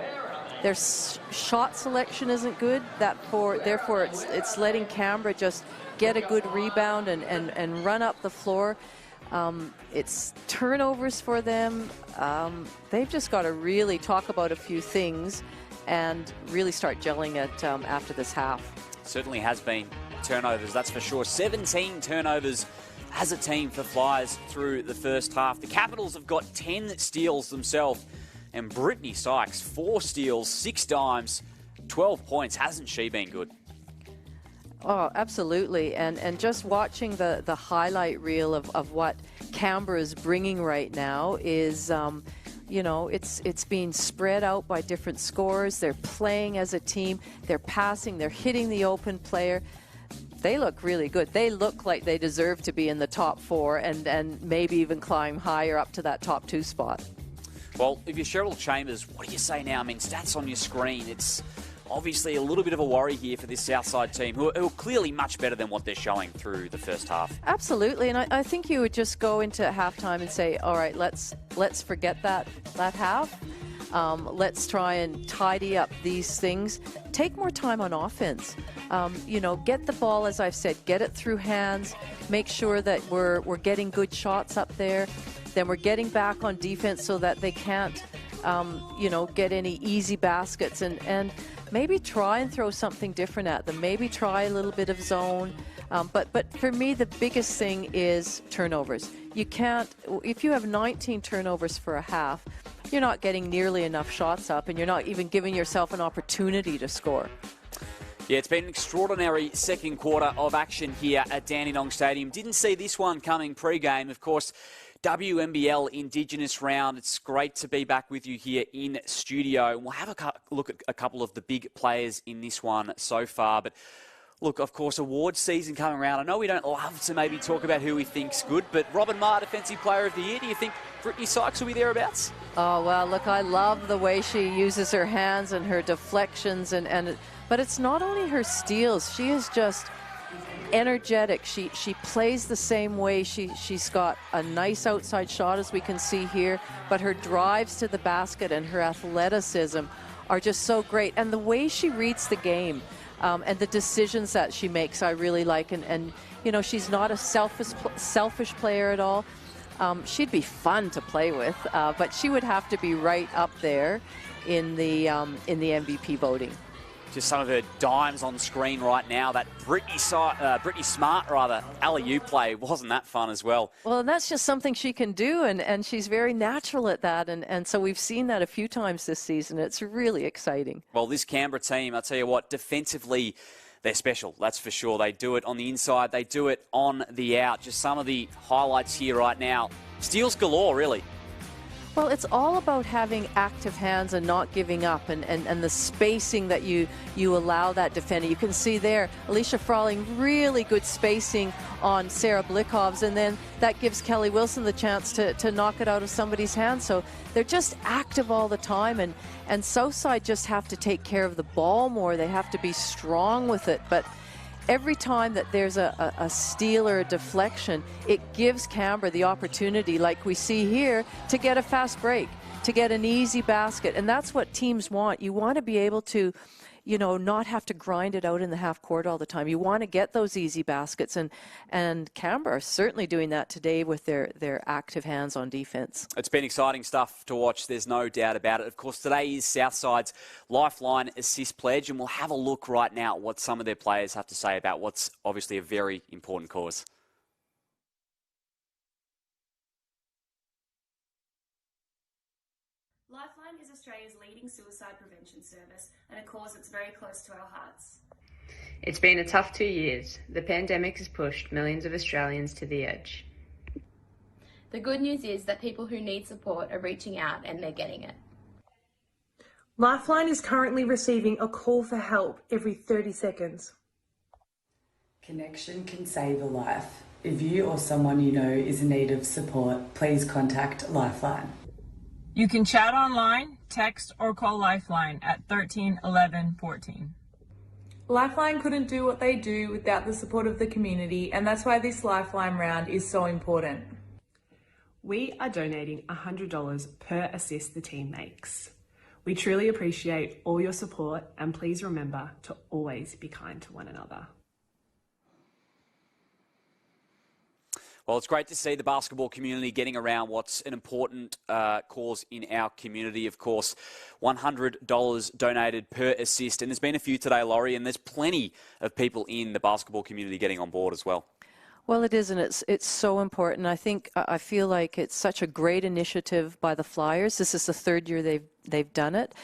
shot selection isn't good. Therefore, it's letting Canberra just get a good rebound and run up the floor. It's turnovers for them. They've just got to really talk about a few things and really start gelling it after this half. Certainly has been turnovers, that's for sure. 17 turnovers as a team for Flyers through the first half. The Capitals have got 10 steals themselves. And Brittany Sykes, 4 steals, 6 dimes, 12 points. Hasn't she been good? Oh, absolutely. And just watching the highlight reel of what Canberra is bringing right now is, you know, it's being spread out by different scores. They're playing as a team. They're passing. They're hitting the open player. They look really good. They look like they deserve to be in the top 4 and maybe even climb higher up to that top 2 spot. Well, if you're Cheryl Chambers, what do you say now? I mean, stats on your screen. It's obviously a little bit of a worry here for this Southside team, who are clearly much better than what they're showing through the first half. Absolutely, and I think you would just go into halftime and say, all right, let's forget that half. Let's try and tidy up these things. Take more time on offense. You know, get the ball, as I've said, get it through hands. Make sure that we're getting good shots up there. Then we're getting back on defense so that they can't, you know, get any easy baskets. And maybe try and throw something different at them. Maybe try a little bit of zone. But for me, the biggest thing is turnovers. You can't, if you have 19 turnovers for a half, you're not getting nearly enough shots up, and you're not even giving yourself an opportunity to score. Yeah, it's been an extraordinary second quarter of action here at Dandenong Stadium. Didn't see this one coming pre-game. Of course, WNBL Indigenous round. It's great to be back with you here in studio. We'll have a look at a couple of the big players in this one so far. But look, of course, awards season coming around. I know we don't love to maybe talk about who we think's good, but Robin Marr, Defensive Player of the Year. Do you think Brittany Sykes will be thereabouts? Oh, well, look, I love the way she uses her hands and her deflections. But it's not only her steals. She is just energetic. She plays the same way. She's got a nice outside shot, as we can see here, but her drives to the basket and her athleticism are just so great. And the way she reads the game, And the decisions that she makes, I really like. And you know, she's not a selfish player at all. She'd be fun to play with, but she would have to be right up there in the MVP voting. Just some of her dimes on screen right now. That Brittany Smart, alley-oop play, wasn't that fun as well? Well, and that's just something she can do, and she's very natural at that. And so we've seen that a few times this season. It's really exciting. Well, this Canberra team, I'll tell you what, defensively, they're special, that's for sure. They do it on the inside, they do it on the out. Just some of the highlights here right now. Steals galore, really. Well, it's all about having active hands and not giving up, and the spacing that you allow that defender. You can see there, Alicia Frawling, really good spacing on Sarah Blichov's, and then that gives Kelly Wilson the chance to knock it out of somebody's hand. So they're just active all the time, and Southside just have to take care of the ball more. They have to be strong with it, but every time that there's a steal or a deflection, it gives Canberra the opportunity, like we see here, to get a fast break, to get an easy basket. And that's what teams want. You want to be able to, you know, not have to grind it out in the half court all the time. You want to get those easy baskets. And Canberra are certainly doing that today with their active hands on defense. It's been exciting stuff to watch, there's no doubt about it. Of course, today is Southside's Lifeline Assist Pledge, and we'll have a look right now at what some of their players have to say about what's obviously a very important cause. Lifeline is Australia's leading suicide prevention service and a cause that's very close to our hearts. It's been a tough 2 years. The pandemic has pushed millions of Australians to the edge. The good news is that people who need support are reaching out and they're getting it. Lifeline is currently receiving a call for help every 30 seconds. Connection can save a life. If you or someone you know is in need of support, please contact Lifeline. You can chat online, text, or call Lifeline at 13 11 14. Lifeline couldn't do what they do without the support of the community, and that's why this Lifeline round is so important. We are donating $100 per assist the team makes. We truly appreciate all your support, and please remember to always be kind to one another. Well, it's great to see the basketball community getting around what's an important cause in our community. Of course, $100 donated per assist. And there's been a few today, Laurie, and there's plenty of people in the basketball community getting on board as well. Well, it is, and it's so important. I feel like it's such a great initiative by the Flyers. This is the third year they've done it.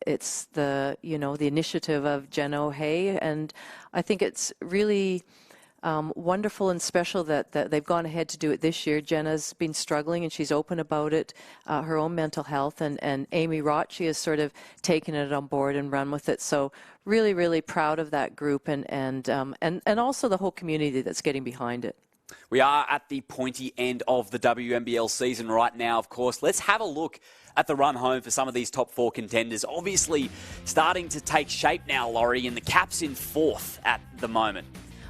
It's the initiative of Jen O'Hay, and I think it's really wonderful and special that they've gone ahead to do it this year. Jenna's been struggling, and she's open about it, her own mental health, and Amy Rotchi has sort of taken it on board and run with it. So really, really proud of that group, and also the whole community that's getting behind it. We are at the pointy end of the WNBL season right now, of course. Let's have a look at the run home for some of these top four contenders. Obviously starting to take shape now, Laurie, and the Caps in fourth at the moment.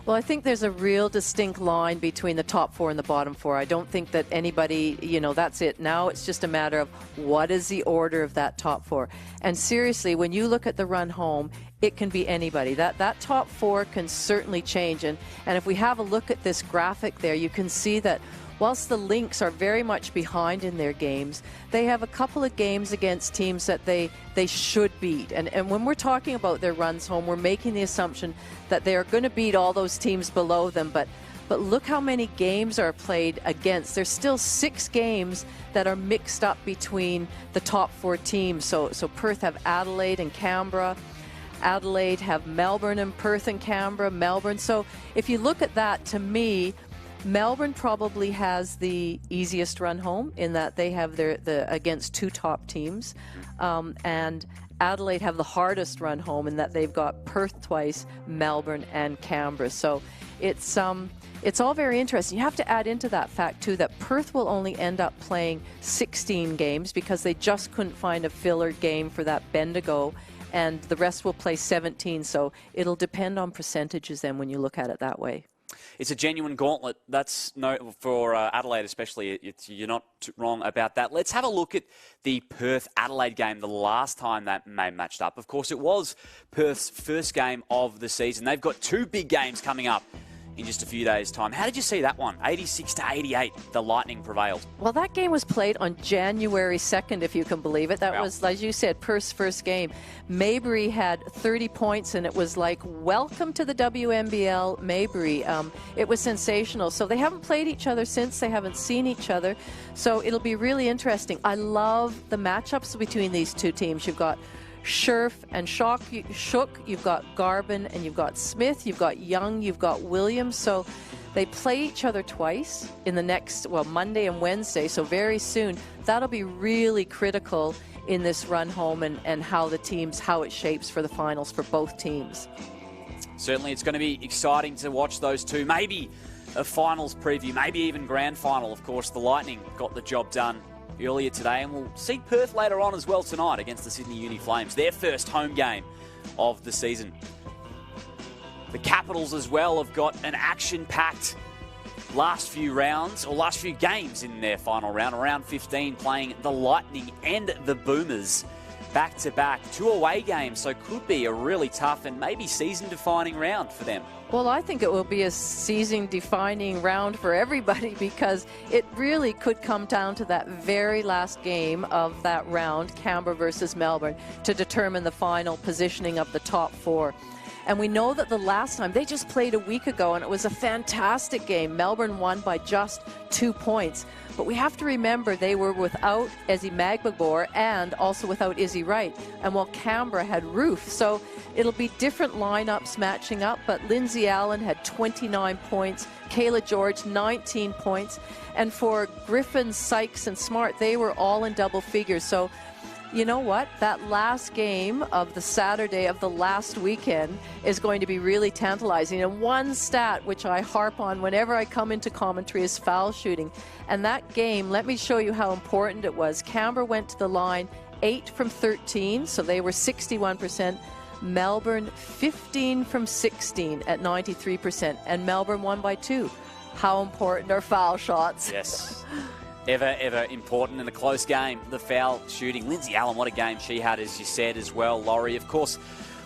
Well, I think there's a real distinct line between the top four and the bottom four. I don't think that anybody, that's it. Now it's just a matter of what is the order of that top four. And seriously, when you look at the run home, it can be anybody. That top four can certainly change. And if we have a look at this graphic there, you can see that whilst the Lynx are very much behind in their games, they have a couple of games against teams that they should beat. And when we're talking about their runs home, we're making the assumption that they are going to beat all those teams below them. But look how many games are played against. There's still 6 games that are mixed up between the top 4 teams. So Perth have Adelaide and Canberra. Adelaide have Melbourne and Perth and Canberra, Melbourne. So if you look at that, to me, Melbourne probably has the easiest run home in that they have the against 2 top teams, and Adelaide have the hardest run home in that they've got Perth twice, Melbourne and Canberra. So it's all very interesting. You have to add into that fact too that Perth will only end up playing 16 games because they just couldn't find a filler game for that Bendigo, and the rest will play 17. So it'll depend on percentages then when you look at it that way. it's a genuine gauntlet. That's no for Adelaide especially. You're not wrong about that. Let's have a look at the Perth-Adelaide game, the last time that they matched up. Of course, it was Perth's first game of the season. They've got 2 big games coming up in just a few days' time. How did you see that one? 86-88, the Lightning prevailed. Well, that game was played on January 2nd, if you can believe it. That was, as you said, Perth's first game. Maybury had 30 points, and it was like, welcome to the WNBL, Maybury. It was sensational. So they haven't played each other since. They haven't seen each other. So it'll be really interesting. I love the matchups between these two teams. You've got Scherf and Shook, you've got Garvin and you've got Smith, you've got Young, you've got Williams. So they play each other twice in the next, Monday and Wednesday, so very soon. That'll be really critical in this run home and how it shapes for the finals for both teams. Certainly it's going to be exciting to watch those two. Maybe a finals preview, maybe even grand final. Of course, the Lightning got the job done earlier today, and we'll see Perth later on as well tonight against the Sydney Uni Flames, their first home game of the season. The Capitals as well have got an action-packed last few games in their final round 15, playing the Lightning and the Boomers back-to-back. 2 away games, so could be a really tough and maybe season-defining round for them. Well, I think it will be a season-defining round for everybody because it really could come down to that very last game of that round, Canberra versus Melbourne, to determine the final positioning of the top 4. And we know that the last time, they just played a week ago, and it was a fantastic game. Melbourne won by just 2 points. But we have to remember they were without Ezi Magbagor and also without Izzy Wright. And while Canberra had Roof. So it'll be different lineups matching up. But Lindsay Allen had 29 points. Kayla George, 19 points. And for Griffin, Sykes, and Smart, they were all in double figures. So you know what? That last game of the Saturday of the last weekend is going to be really tantalizing. And one stat which I harp on whenever I come into commentary is foul shooting. And that game, let me show you how important it was. Canberra went to the line 8 from 13, so they were 61%. Melbourne 15 from 16 at 93%. And Melbourne won by 2. How important are foul shots? Yes. Ever important in a close game, the foul shooting. Lindsay Allen, what a game she had, as you said as well, Laurie. Of course,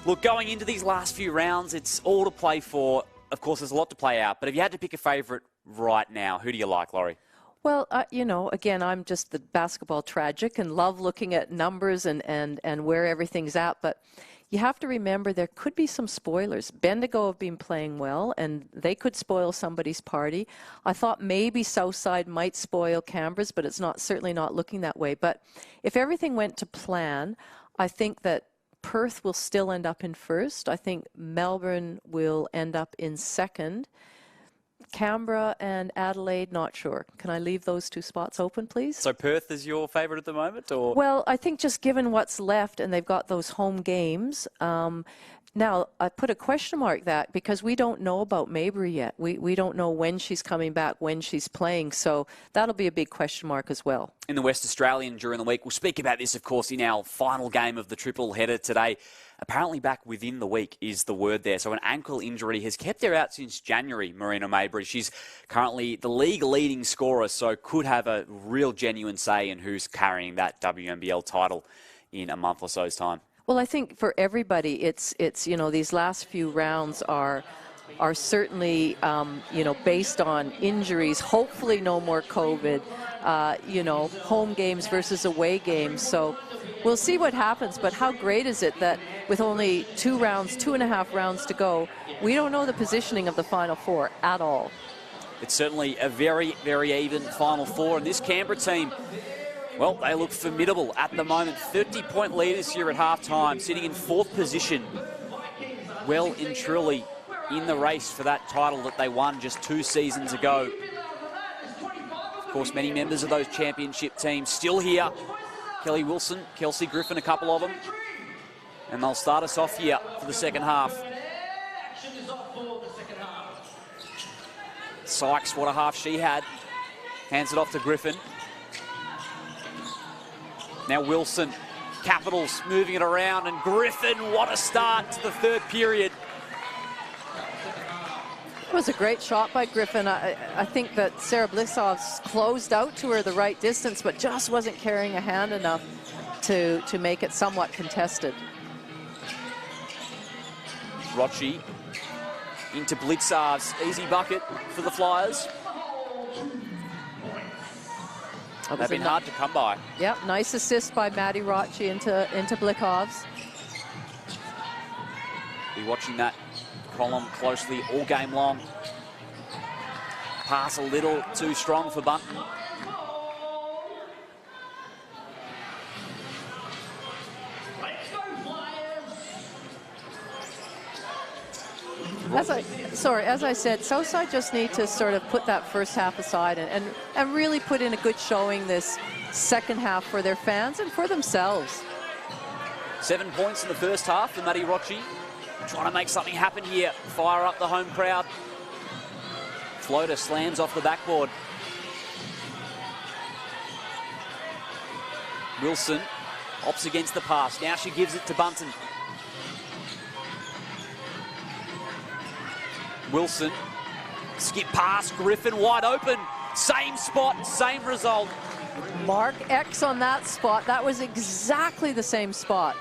look, going into these last few rounds, it's all to play for. Of course, there's a lot to play out. But if you had to pick a favourite right now, who do you like, Laurie? Well, again, I'm just the basketball tragic and love looking at numbers and where everything's at. But you have to remember there could be some spoilers. Bendigo have been playing well, and they could spoil somebody's party. I thought maybe Southside might spoil Canberra's, but it's certainly not looking that way. But if everything went to plan, I think that Perth will still end up in first. I think Melbourne will end up in second. Canberra and Adelaide, not sure. Can I leave those 2 spots open, please? So Perth is your favourite at the moment? Or? Well, I think just given what's left, and they've got those home games. Now, I put a question mark that because we don't know about Maybury yet. We don't know when she's coming back, when she's playing. So that'll be a big question mark as well. In the West Australian during the week, we'll speak about this, of course, in our final game of the triple header today. Apparently back within the week is the word there. So an ankle injury has kept her out since January, Marina Maybury. She's currently the league leading scorer, so could have a real genuine say in who's carrying that WNBL title in a month or so's time. Well, I think for everybody, it's these last few rounds are certainly, based on injuries, hopefully no more COVID, home games versus away games. So we'll see what happens, but how great is it that with only 2.5 rounds to go, we don't know the positioning of the Final Four at all. It's certainly a very, very even Final Four, and this Canberra team, well, they look formidable at the moment. 30-point leaders here at halftime, sitting in 4th position. Well and truly in the race for that title that they won just 2 seasons ago. Of course, many members of those championship teams still here. Kelly Wilson, Kelsey Griffin, a couple of them. And they'll start us off here for the second half. Sykes, what a half she had. Hands it off to Griffin. Now Wilson, Capitals moving it around, and Griffin, what a start to the 3rd period. It was a great shot by Griffin. I think that Sarah Blissov's closed out to her the right distance, but just wasn't carrying a hand enough to make it somewhat contested. Rochi into Blitzov's easy bucket for the Flyers. They've been hard to come by. Yep, nice assist by Maddie Rochi into Blichovs. Be watching that column closely all game long. Pass a little too strong for Bunton. As I said, Southside just need to sort of put that first half aside and really put in a good showing this second half for their fans and for themselves. 7 points in the first half for Maddie Rochi. Trying to make something happen here. Fire up the home crowd. Floater slams off the backboard. Wilson opts against the pass. Now she gives it to Bunton. Wilson, skip pass, Griffin wide open. Same spot, same result. Mark X on that spot. That was exactly the same spot.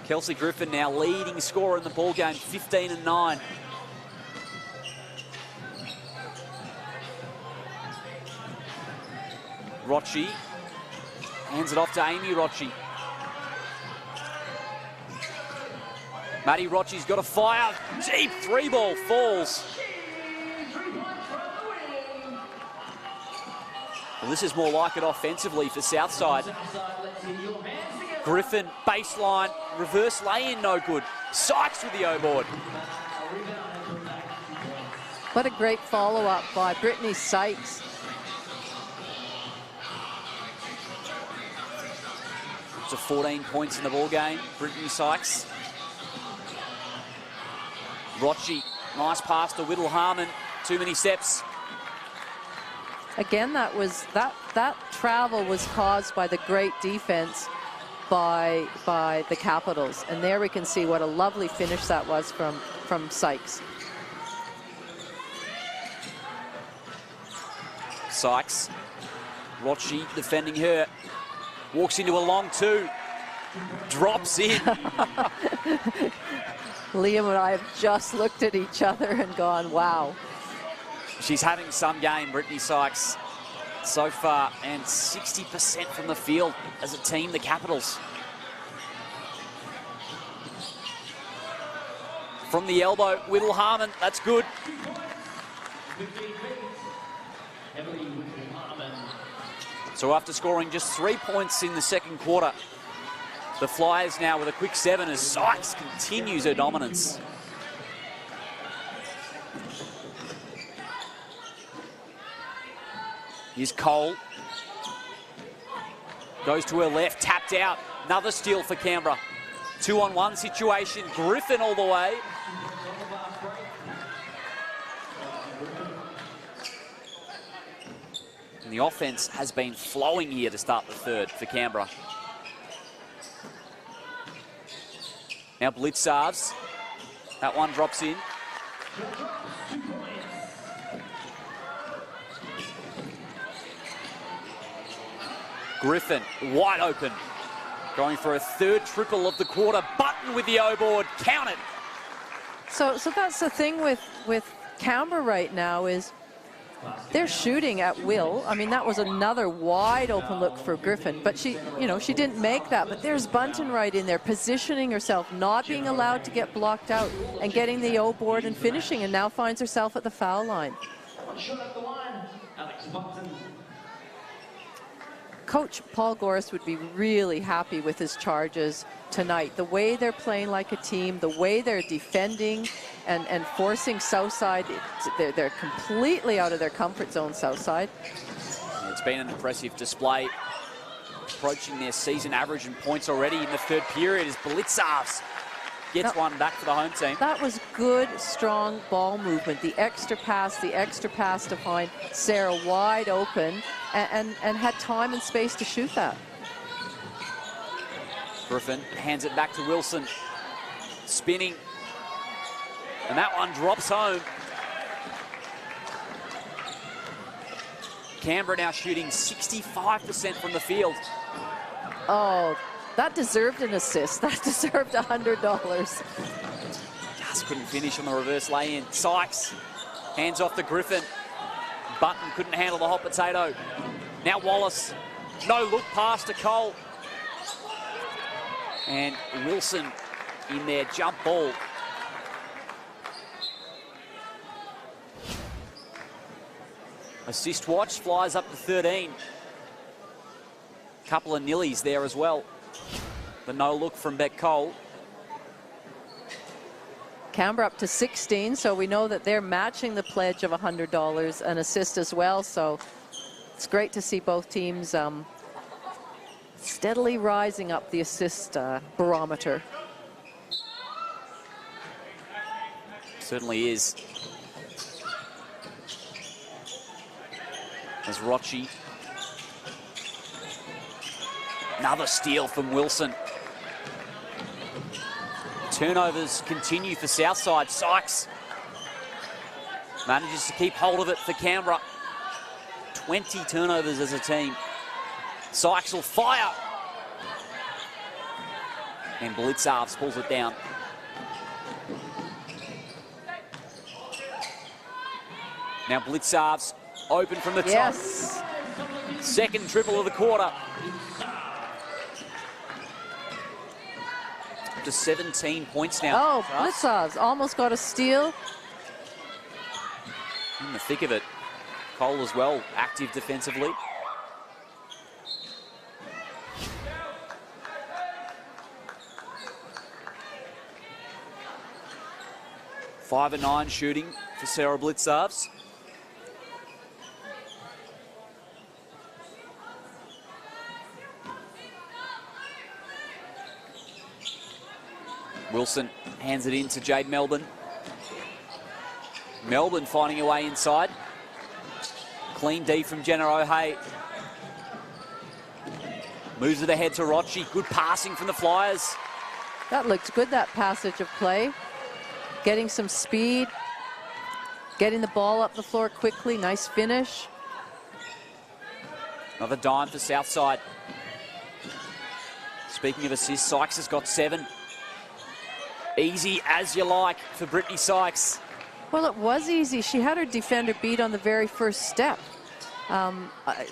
Kelsey Griffin now leading scorer in the ball game, 15-9. Rochi hands it off to Amy Rochi. Maddie Rochi's got a fire. Deep three ball falls. Well, this is more like it offensively for Southside. Griffin, baseline, reverse lay-in, no good. Sykes with the O-board. What a great follow-up by Brittany Sykes. It's a 14 points in the ball game. Brittany Sykes. Rochi, nice pass to Whittle Harmon. Too many steps. Again, that travel was caused by the great defense by the Capitals, and there we can see what a lovely finish that was from Sykes. Sykes, Rochi defending her, walks into a long two, drops in. Liam and I have just looked at each other and gone, wow. She's having some game, Brittany Sykes, so far, and 60% from the field as a team, the Capitals. From the elbow, Whittle Harmon, that's good. So after scoring just 3 points in the second quarter, the Flyers now with a quick 7 as Sykes continues her dominance. Here's Cole. Goes to her left, tapped out. Another steal for Canberra. 2-on-1 situation. Griffin all the way. And the offense has been flowing here to start the third for Canberra. Now Blitzovs. That one drops in. Griffin, wide open. Going for a third triple of the quarter. Button with the O-board. Count it. So that's the thing with Canberra right now is they're shooting at will. I mean, that was another wide open look for Griffin, but she didn't make that. But there's Bunton right in there, positioning herself, not being allowed to get blocked out, and getting the O-board and finishing, and now finds herself at the foul line. Coach Paul Goris would be really happy with his charges tonight. The way they're playing like a team, the way they're defending and forcing Southside, they're completely out of their comfort zone, Southside. It's been an impressive display. Approaching their season average in points already in the third period as Blitzovs gets one back for the home team. That was good, strong ball movement. The extra pass to find Sarah wide open and had time and space to shoot that. Griffin hands it back to Wilson. Spinning. And that one drops home. Canberra now shooting 65% from the field. Oh, that deserved an assist. That deserved $100. Just couldn't finish on the reverse lay-in. Sykes, hands off to Griffin. Button couldn't handle the hot potato. Now Wallace, no look pass to Cole. And Wilson in their jump ball. Assist watch, Flyers up to 13. Couple of nillies there as well. The no look from Beck Cole. Canberra up to 16, so we know that they're matching the pledge of $100, an assist as well. So it's great to see both teams steadily rising up the assist barometer. Certainly is. As Rochi. Another steal from Wilson. Turnovers continue for Southside. Sykes manages to keep hold of it for Canberra. 20 turnovers as a team. Sykes will fire. And Blitzarves pulls it down. Now Blitzarves open from the top. Yes. Second triple of the quarter. Up to 17 points now. Oh, Blitzarves almost got a steal. In the thick of it. Cole as well, active defensively. Five and 9 shooting for Sarah Blitzarves. Wilson hands it in to Jade Melbourne. Melbourne finding a way inside. Clean D from Jenna O'Hay. Moves it ahead to Rochi. Good passing from the Flyers. That looked good, that passage of play. Getting some speed. Getting the ball up the floor quickly. Nice finish. Another dime for Southside. Speaking of assists, Sykes has got 7. Easy as you like for Brittany Sykes. Well, it was easy. She had her defender beat on the very first step.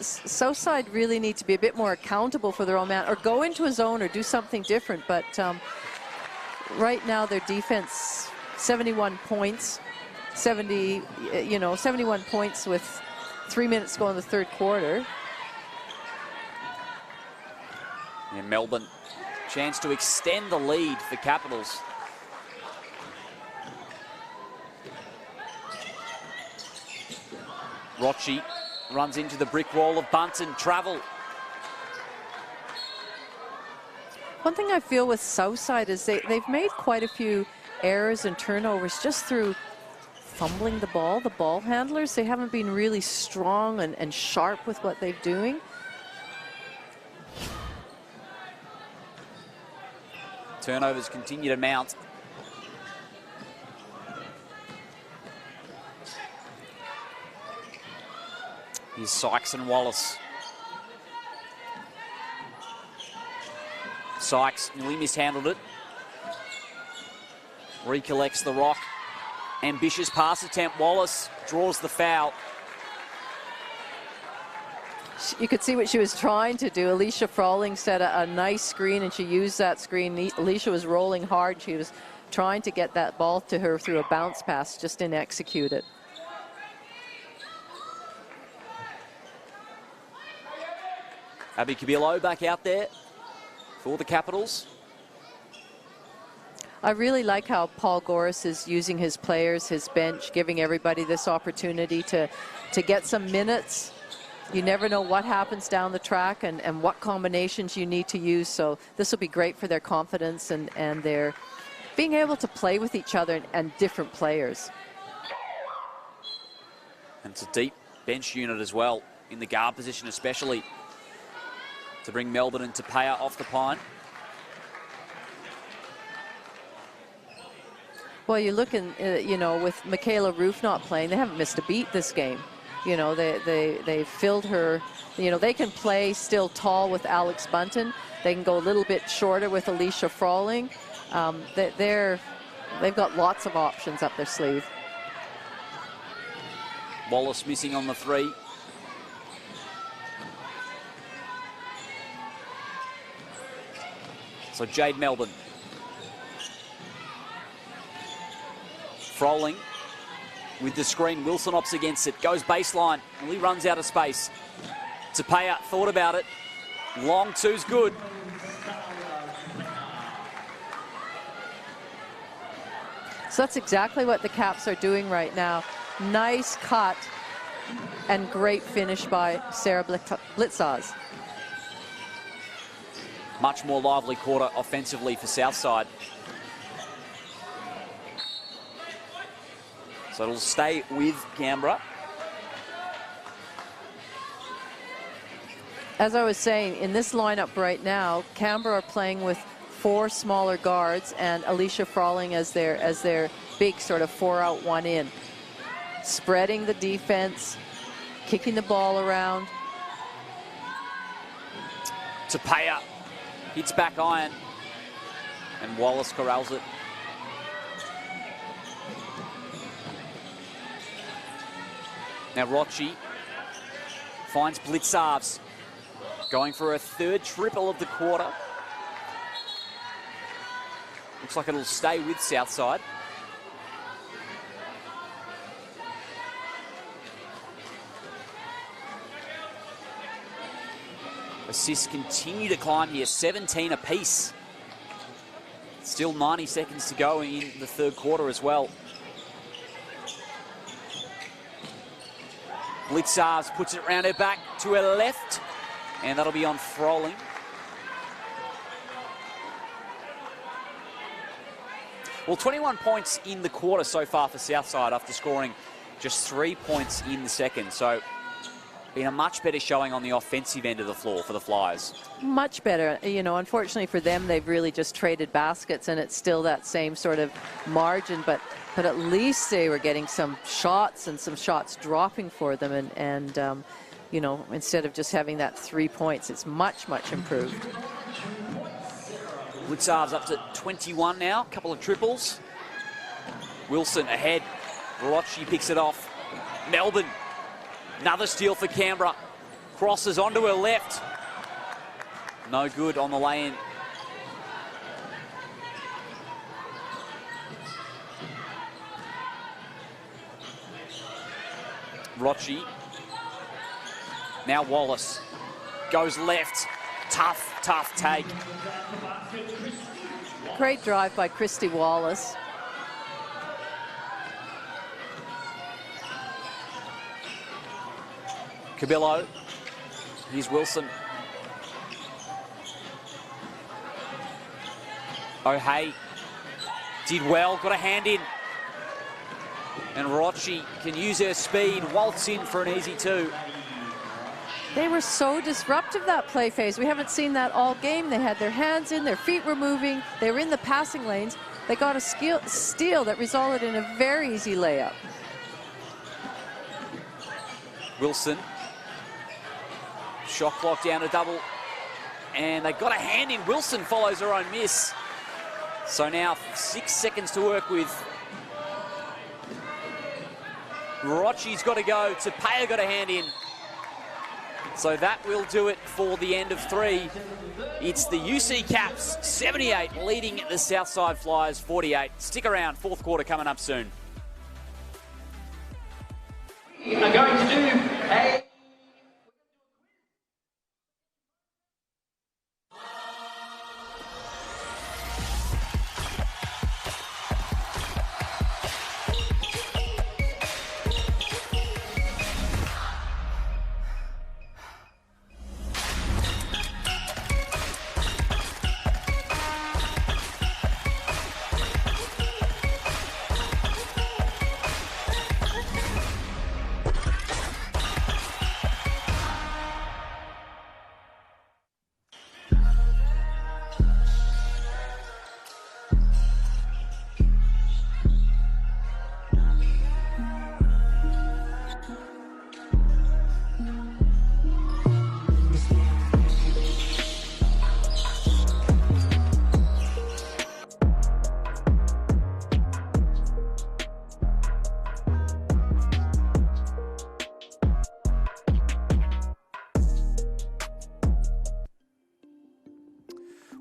Southside really need to be a bit more accountable for their own man, or go into a zone or do something different. But right now their defense, 71 points, 71 points with 3 minutes to go in the third quarter. And Melbourne, chance to extend the lead for Capitals. Rochi runs into the brick wall of Bunton. Travel. One thing I feel with Southside is they've made quite a few errors and turnovers just through fumbling the ball handlers. They haven't been really strong and sharp with what they're doing. Turnovers continue to mount. Here's Sykes and Wallace. Sykes nearly mishandled it. Recollects the rock. Ambitious pass attempt. Wallace draws the foul. You could see what she was trying to do. Alicia Frawling set a nice screen, and she used that screen. Alicia was rolling hard. She was trying to get that ball to her through a bounce pass, just didn't execute it. Abby Cabillo back out there for the Capitals. I really like how Paul Goris is using his players, his bench, giving everybody this opportunity to get some minutes. You never know what happens down the track and what combinations you need to use. So this will be great for their confidence and their being able to play with each other and different players. And it's a deep bench unit as well, in the guard position especially, to bring Melbourne and Tapia off the pine. Well, you look in, you know, with Michaela Roof not playing, they haven't missed a beat this game. You know, they filled her, you know, they can play still tall with Alex Bunton. They can go a little bit shorter with Alicia Frawling. They've got lots of options up their sleeve. Wallace missing on the 3. So Jade Melbourne. Froling with the screen. Wilson opts against it. Goes baseline. Only runs out of space. Tapea thought about it. Long two's good. So that's exactly what the Caps are doing right now. Nice cut and great finish by Sarah Blitzaz. Much more lively quarter offensively for Southside. So it'll stay with Canberra. As I was saying, in this lineup right now, Canberra are playing with 4 smaller guards and Alicia Frawling as their big sort of 4 out, 1 in. Spreading the defense, kicking the ball around. Tapea hits back iron, and Wallace corrals it. Now Rochi finds Blitzarves, going for a 3rd triple of the quarter. Looks like it'll stay with Southside. Assists continue to climb here, 17 apiece. Still 90 seconds to go in the 3rd quarter as well. Blitzarves puts it around her back to her left, and that'll be on Froling. Well, 21 points in the quarter so far for Southside after scoring just 3 points in the second. So been a much better showing on the offensive end of the floor for the Flyers. Much better. You know, unfortunately for them, they've really just traded baskets, and it's still that same sort of margin, but at least they were getting some shots and some shots dropping for them, and you know, instead of just having that 3 points, it's much improved. Blitzarves up to 21 now, a couple of triples. Wilson ahead. Rochi picks it off. Melbourne, another steal for Canberra. Crosses onto her left. No good on the lay-in. Rochi. Now Wallace goes left. Tough take. Great drive by Christy Wallace. Cabillo. Here's Wilson. O'Hay did well, got a hand in. And Rochi can use her speed, waltz in for an easy 2. They were so disruptive that play phase. We haven't seen that all game. They had their hands in, their feet were moving. They were in the passing lanes. They got a steal that resulted in a very easy layup. Wilson. Shot clock down to double. And they got a hand in. Wilson follows her own miss. So now 6 seconds to work with. Rochi's got to go. Tapea got a hand in. So that will do it for the end of 3. It's the UC Caps 78 leading the Southside Flyers 48. Stick around, 4th quarter coming up soon. We are going to do a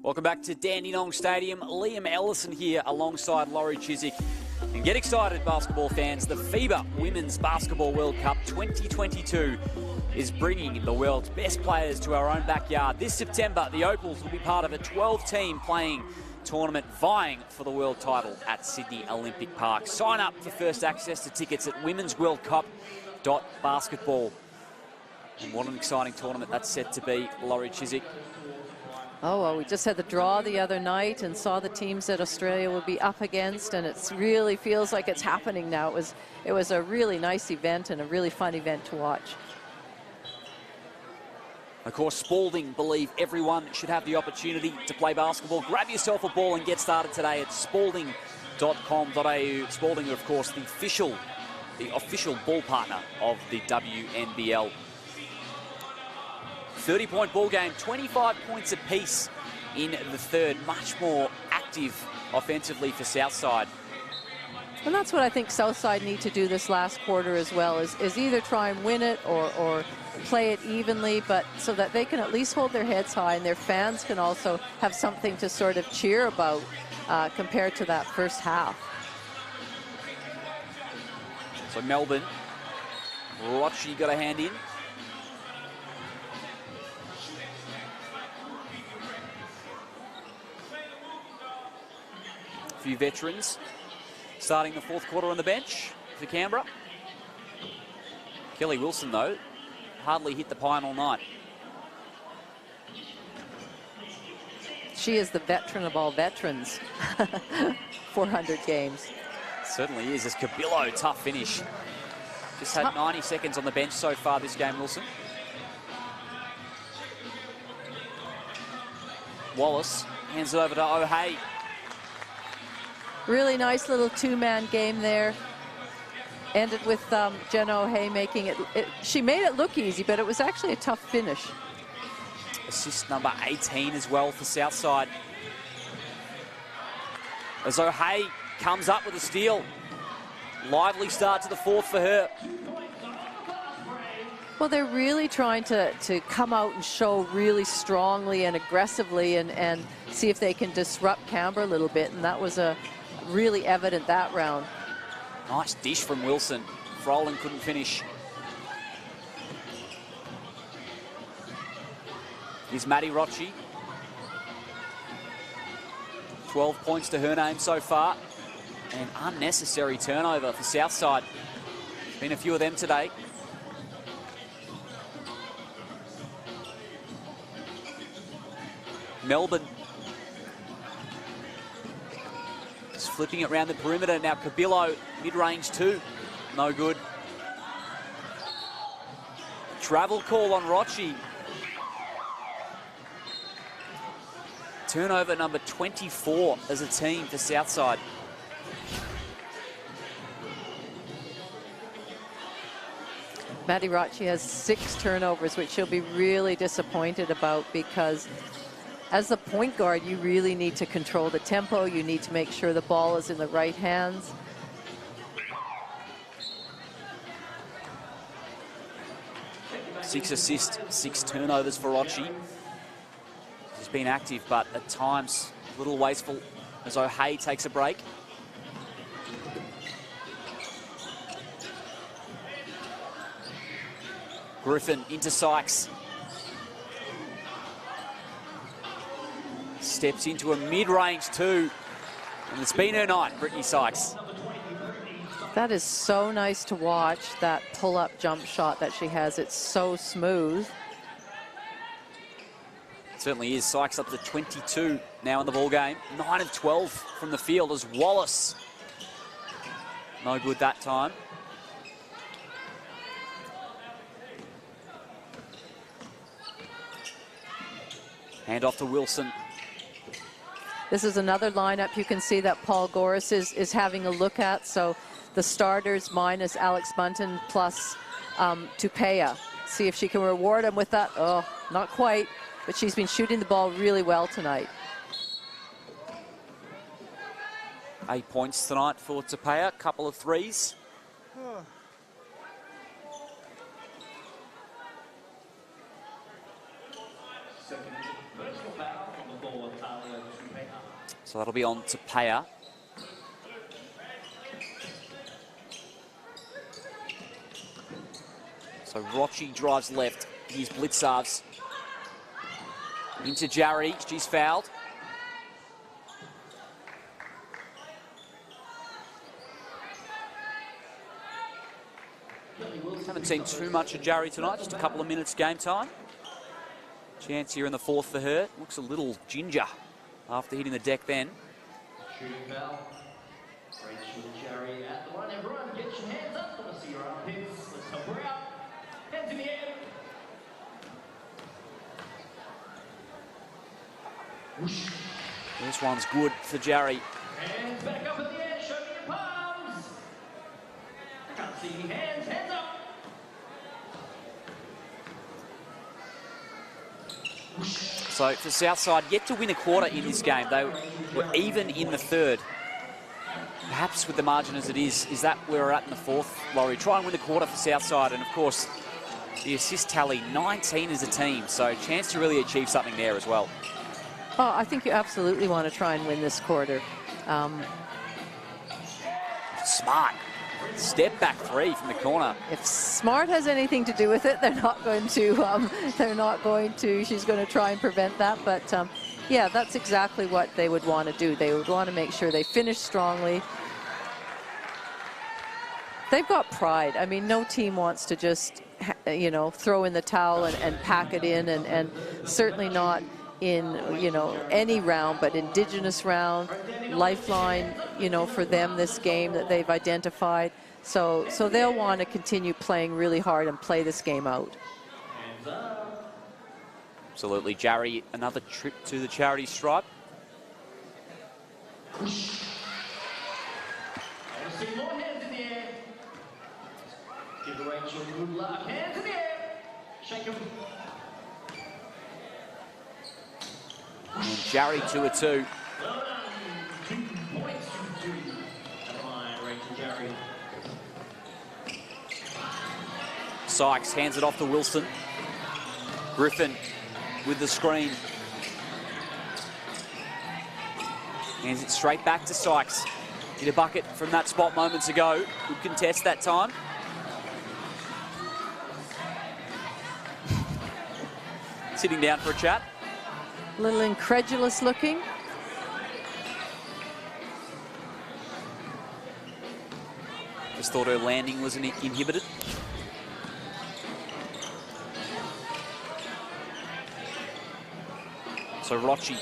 Welcome back to Dandenong Stadium. Liam Ellison here alongside Laurie Chiswick. And get excited, basketball fans. The FIBA Women's Basketball World Cup 2022 is bringing the world's best players to our own backyard. This September, the Opals will be part of a 12-team playing tournament vying for the world title at Sydney Olympic Park. Sign up for first access to tickets at womensworldcup.basketball. And what an exciting tournament that's set to be, Laurie Chiswick. Oh, well, we just had the draw the other night and saw the teams that Australia will be up against, and it really feels like it's happening now. It was a really nice event and a really fun event to watch. Of course, Spalding believe everyone should have the opportunity to play basketball. Grab yourself a ball and get started today at spalding.com.au. Spalding, of course, the official ball partner of the WNBL. 30-point ball game, 25 points apiece in the third. Much more active offensively for Southside. And that's what I think Southside need to do this last quarter as well, is either try and win it or play it evenly, but so that they can at least hold their heads high and their fans can also have something to sort of cheer about compared to that first half. So Melbourne, Rochi got a hand in. A few veterans starting the fourth quarter on the bench for Canberra. Kelly Wilson, though, hardly hit the pine all night. She is the veteran of all veterans. 400 games. Certainly is. As Cabillo, tough finish. Just had 90 seconds on the bench so far this game, Wilson. Wallace hands it over to O'Hay. Really nice little two-man game there. Ended with Jenna O'Hay making it. She made it look easy, but it was actually a tough finish. Assist number 18 as well for Southside. As O'Hay comes up with a steal. Lively start to the fourth for her. Well, they're really trying to come out and show really strongly and aggressively and see if they can disrupt Canberra a little bit, and that was really evident that round. Nice dish from Wilson. Froling couldn't finish. Here's Maddie Rochi. 12 points to her name so far. An unnecessary turnover for Southside. Been a few of them today. Melbourne just flipping it around the perimeter. Now Cabillo, mid-range two. No good. Travel call on Rochi. Turnover number 24 as a team for Southside. Maddie Rochi has 6 turnovers, which she'll be really disappointed about, because as the point guard, you really need to control the tempo. You need to make sure the ball is in the right hands. Six assists, 6 turnovers for Rochi. He's been active, but at times a little wasteful as O'Hay takes a break. Griffin into Sykes. Steps into a mid-range two. And it's been her night, Brittany Sykes. That is so nice to watch, that pull-up jump shot that she has. It's so smooth. It certainly is. Sykes up to 22 now in the ball game. 9 of 12 from the field as Wallace. No good that time. Hand off to Wilson. This is another lineup you can see that Paul Goris is having a look at. So the starters minus Alex Bunton plus Tupea. See if she can reward him with that. Oh, not quite. But she's been shooting the ball really well tonight. 8 points tonight for Tupea. Couple of threes. So that'll be on to Paya. So Rochi drives left. Here's Blitzarves. Into Jarry. She's fouled. Haven't seen too much of Jarry tonight, just a couple of minutes game time. Chance here in the fourth for her. Looks a little ginger after hitting the deck then. Shooting foul. Rachel Jarry at the line. Everyone, get your hands up. I want to see your armpits. Let's help her out. Hands in the air. Whoosh. This one's good for Jarry. Hands back up in the air. Show me your palms. I can't see any hands. Hands up. So for Southside, yet to win a quarter in this game. They were even in the third. Perhaps with the margin as it is that where we're at in the fourth, Laurie? Try and win the quarter for Southside, and of course, the assist tally, 19 as a team, so chance to really achieve something there as well. Oh, I think you absolutely want to try and win this quarter. Smart. Step back three from the corner. If Smart has anything to do with it, they're not going to. She's going to try and prevent that. But yeah, that's exactly what they would want to do. They would want to make sure they finish strongly. They've got pride. I mean, no team wants to just, you know, throw in the towel and pack it in, and certainly not in, you know, any round, but Indigenous round, lifeline, you know, for them this game that they've identified. So they'll want to continue playing really hard and play this game out. Absolutely. Jarry, another trip to the charity stripe. I want to see more hands in the air. Give Rachel good luck. Hands in the air. Shake them. And Jarry 2 of 2. Well done. 2 points to 2. Come on, Rachel Jarry. Sykes hands it off to Wilson. Griffin with the screen. Hands it straight back to Sykes. Hit a bucket from that spot moments ago. Good contest that time. Sitting down for a chat. A little incredulous looking. Just thought her landing was inhibited. So Rochi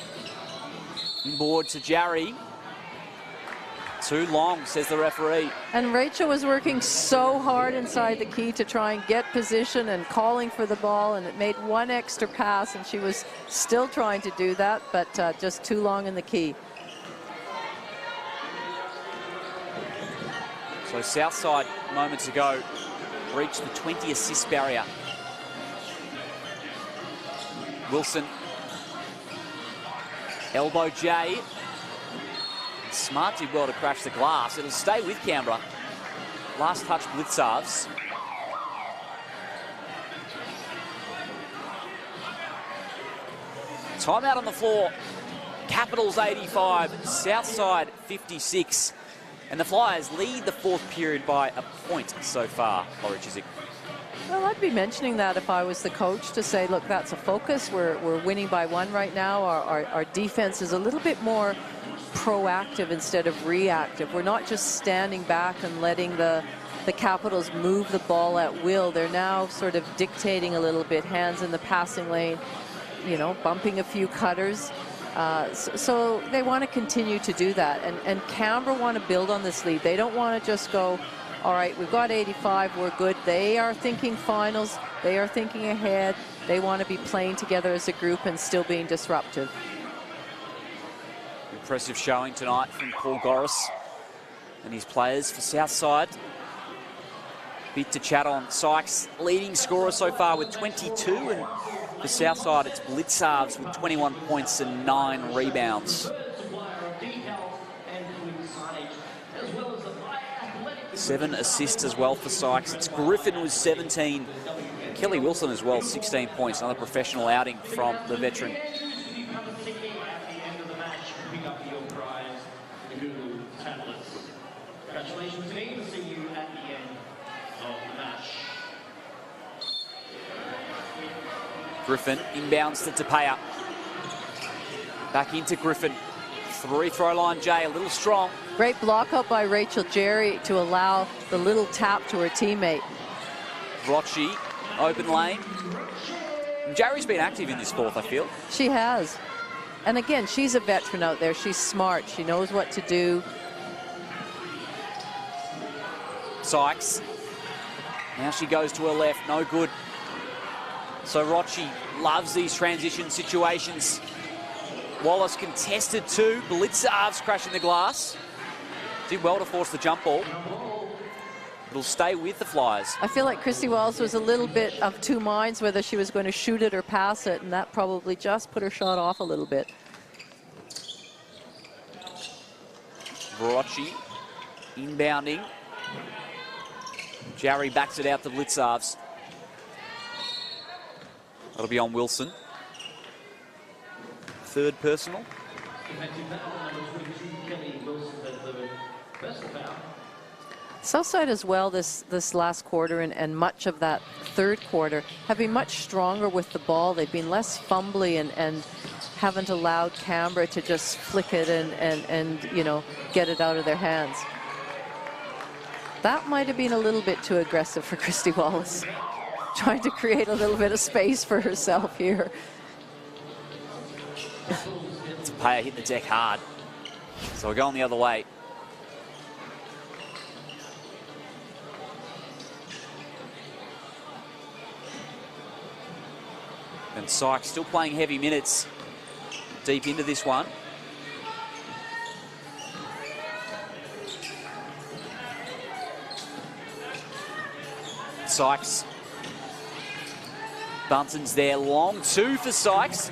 inboard to Jarry. Too long, says the referee. And Rachel was working so hard inside the key to try and get position and calling for the ball, and it made one extra pass, and she was still trying to do that, but just too long in the key. So Southside, moments ago, reached the 20 assist barrier. Wilson. Elbow J. Smart did well to crash the glass. It'll stay with Canberra. Last touch Blitzarves. Timeout on the floor. Capitals 85, Southside 56. And the Flyers lead the fourth period by a point so far, Laurie Chiswick. Well, I'd be mentioning that if I was the coach, to say, look, that's a focus. We're winning by 1 right now. Our defense is a little bit more proactive instead of reactive. We're not just standing back and letting the Capitals move the ball at will. They're now sort of dictating a little bit, hands in the passing lane, you know, bumping a few cutters. So they want to continue to do that. And Canberra want to build on this lead. They don't want to just go, all right, we've got 85, we're good. They are thinking finals. They are thinking ahead. They want to be playing together as a group and still being disruptive. Impressive showing tonight from Paul Goris and his players for Southside. Bit to chat on. Sykes, leading scorer so far with 22, and for Southside it's Blitzarves with 21 points and 9 rebounds. 7 assists as well for Sykes. It's Griffin with 17. Kelly Wilson as well, 16 points. Another professional outing from the veteran. Griffin inbounds to Tapea. Back into Griffin. 3-throw line, Jay, a little strong. Great block up by Rachel Jerry to allow the little tap to her teammate. Rochi, open lane. And Jerry's been active in this fourth, I feel. She has. And again, she's a veteran out there. She's smart. She knows what to do. Sykes. Now she goes to her left. No good. So Rochi loves these transition situations. Wallace contested too. Blitzarves crashing the glass. Did well to force the jump ball. It'll stay with the Flyers. I feel like Christy Wallace was a little bit of two minds whether she was going to shoot it or pass it, and that probably just put her shot off a little bit. Rochi inbounding. Jarry backs it out to Blitzarves. That'll be on Wilson. Third personal. Southside as well this last quarter and much of that third quarter have been much stronger with the ball. They've been less fumbly and haven't allowed Canberra to just flick it and you know, get it out of their hands. That might have been a little bit too aggressive for Christy Wallace. Trying to create a little bit of space for herself here. Tapea hit the deck hard. So we're going the other way. And Sykes still playing heavy minutes deep into this one. Sykes. Bunton's there. Long two for Sykes.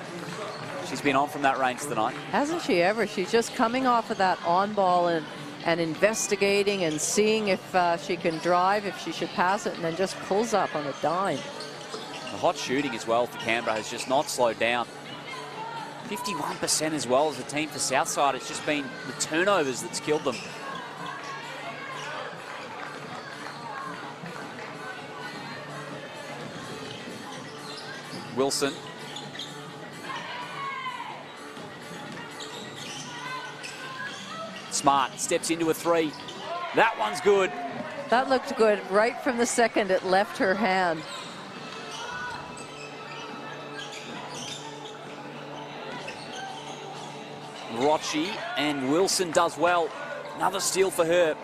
She's been on from that range tonight. Hasn't she ever? She's just coming off of that on ball and investigating and seeing if she can drive, if she should pass it, and then just pulls up on a dime. The hot shooting as well for Canberra has just not slowed down. 51% as well as a team for Southside. It's just been the turnovers that's killed them. Wilson. Smart steps into a three. That one's good. That looked good. Right from the second it left her hand. Rochi and Wilson does well. Another steal for her.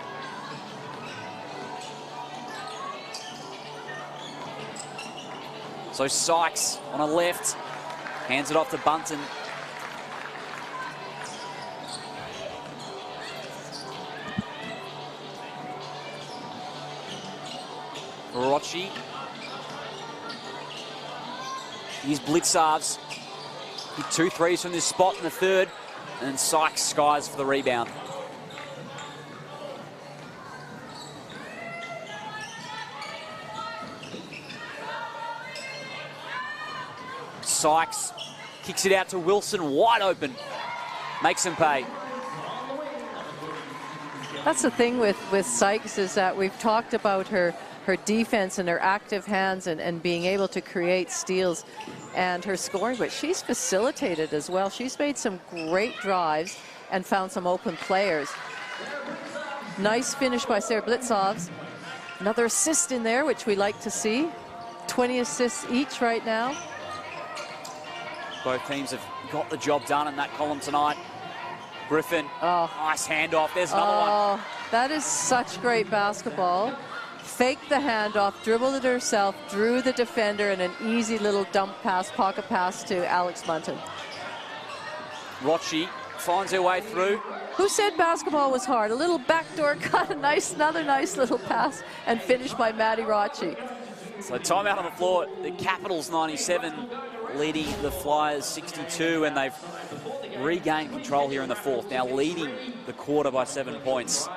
So Sykes on a left, hands it off to Bunton. Rochi. Here's Blitzarves. Hit 2 threes from this spot in the third, and Sykes skies for the rebound. Sykes kicks it out to Wilson, wide open. Makes him pay. That's the thing with Sykes is that we've talked about her defense and her active hands and being able to create steals and her scoring, but she's facilitated as well. She's made some great drives and found some open players. Nice finish by Sarah Blitzarves. Another assist in there, which we like to see. 20 assists each right now. Both teams have got the job done in that column tonight. Griffin, nice handoff. There's another one. That is such great basketball. Faked the handoff, dribbled it herself, drew the defender, and an easy little dump pass, pocket pass to Alex Bunton. Rochi finds her way through. Who said basketball was hard? A little backdoor cut, another nice little pass, and finished by Maddie Rochi. So timeout on the floor. The Capitals 97 leading the Flyers 62, and they've regained control here in the fourth. Now leading the quarter by 7 points.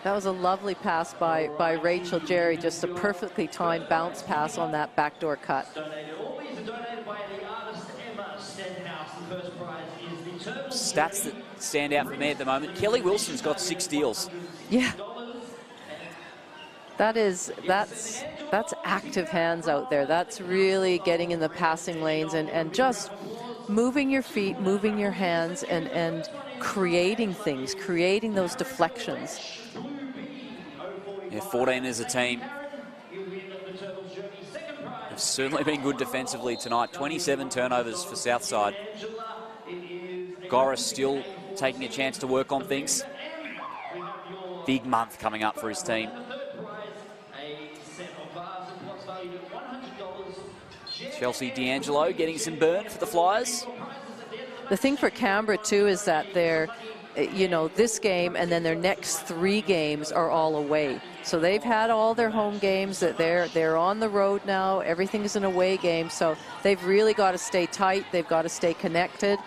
That was a lovely pass by Rachel Jerry, just a perfectly timed bounce pass on that backdoor cut. Stats that stand out for me at the moment. Kelly Wilson's got 6 steals. Yeah. That's active hands out there. That's really getting in the passing lanes and just moving your feet, moving your hands, and creating things, creating those deflections. Yeah, 14 as a team. Have certainly been good defensively tonight. 27 turnovers for Southside. Goris still taking a chance to work on things. Big month coming up for his team. Chelsea D'Angelo getting some burn for the Flyers. The thing for Canberra too is that they're, you know, this game and then their next 3 games are all away. So they've had all their home games, that they're on the road now. Everything is an away game, so they've really got to stay tight. They've got to stay connected,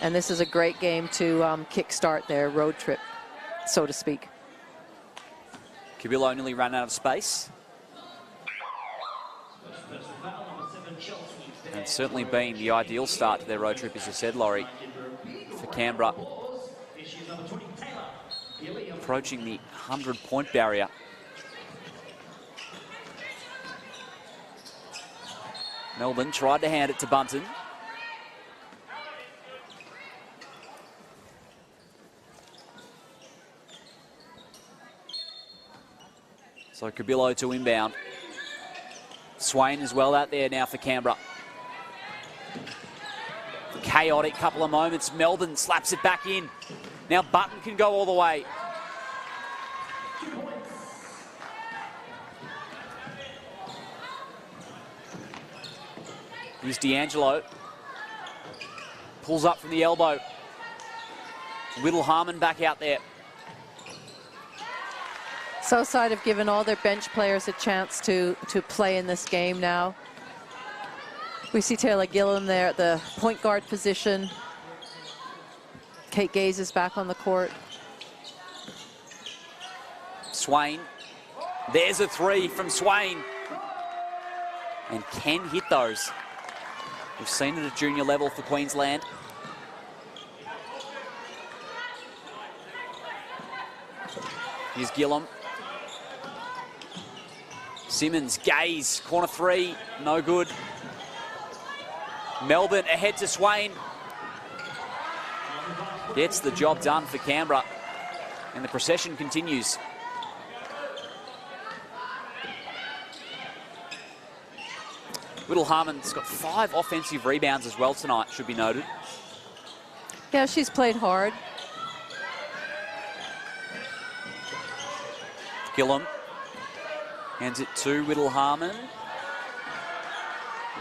and this is a great game to kickstart their road trip, so to speak. Cubillo nearly ran out of space. And certainly been the ideal start to their road trip, as you said, Laurie, for Canberra. Approaching the 100-point barrier. Melbourne tried to hand it to Bunton. So Cubillo to inbound. Swain as well out there now for Canberra. Chaotic couple of moments. Melbourne slaps it back in. Now Button can go all the way. Here's D'Angelo. Pulls up from the elbow. Whittle Harmon back out there. Southside have given all their bench players a chance to play in this game now. We see Taylor Gillam there at the point guard position. Kate Gaze is back on the court. Swain. There's a 3 from Swain. And can hit those. We've seen it at junior level for Queensland. Here's Gillam. Simmons, Gaze, corner 3, no good. Melbourne ahead to Swain. Gets the job done for Canberra. And the procession continues. Whittle Harmon's got 5 offensive rebounds as well tonight, should be noted. Yeah, she's played hard. Gillam hands it to Whittle Harmon.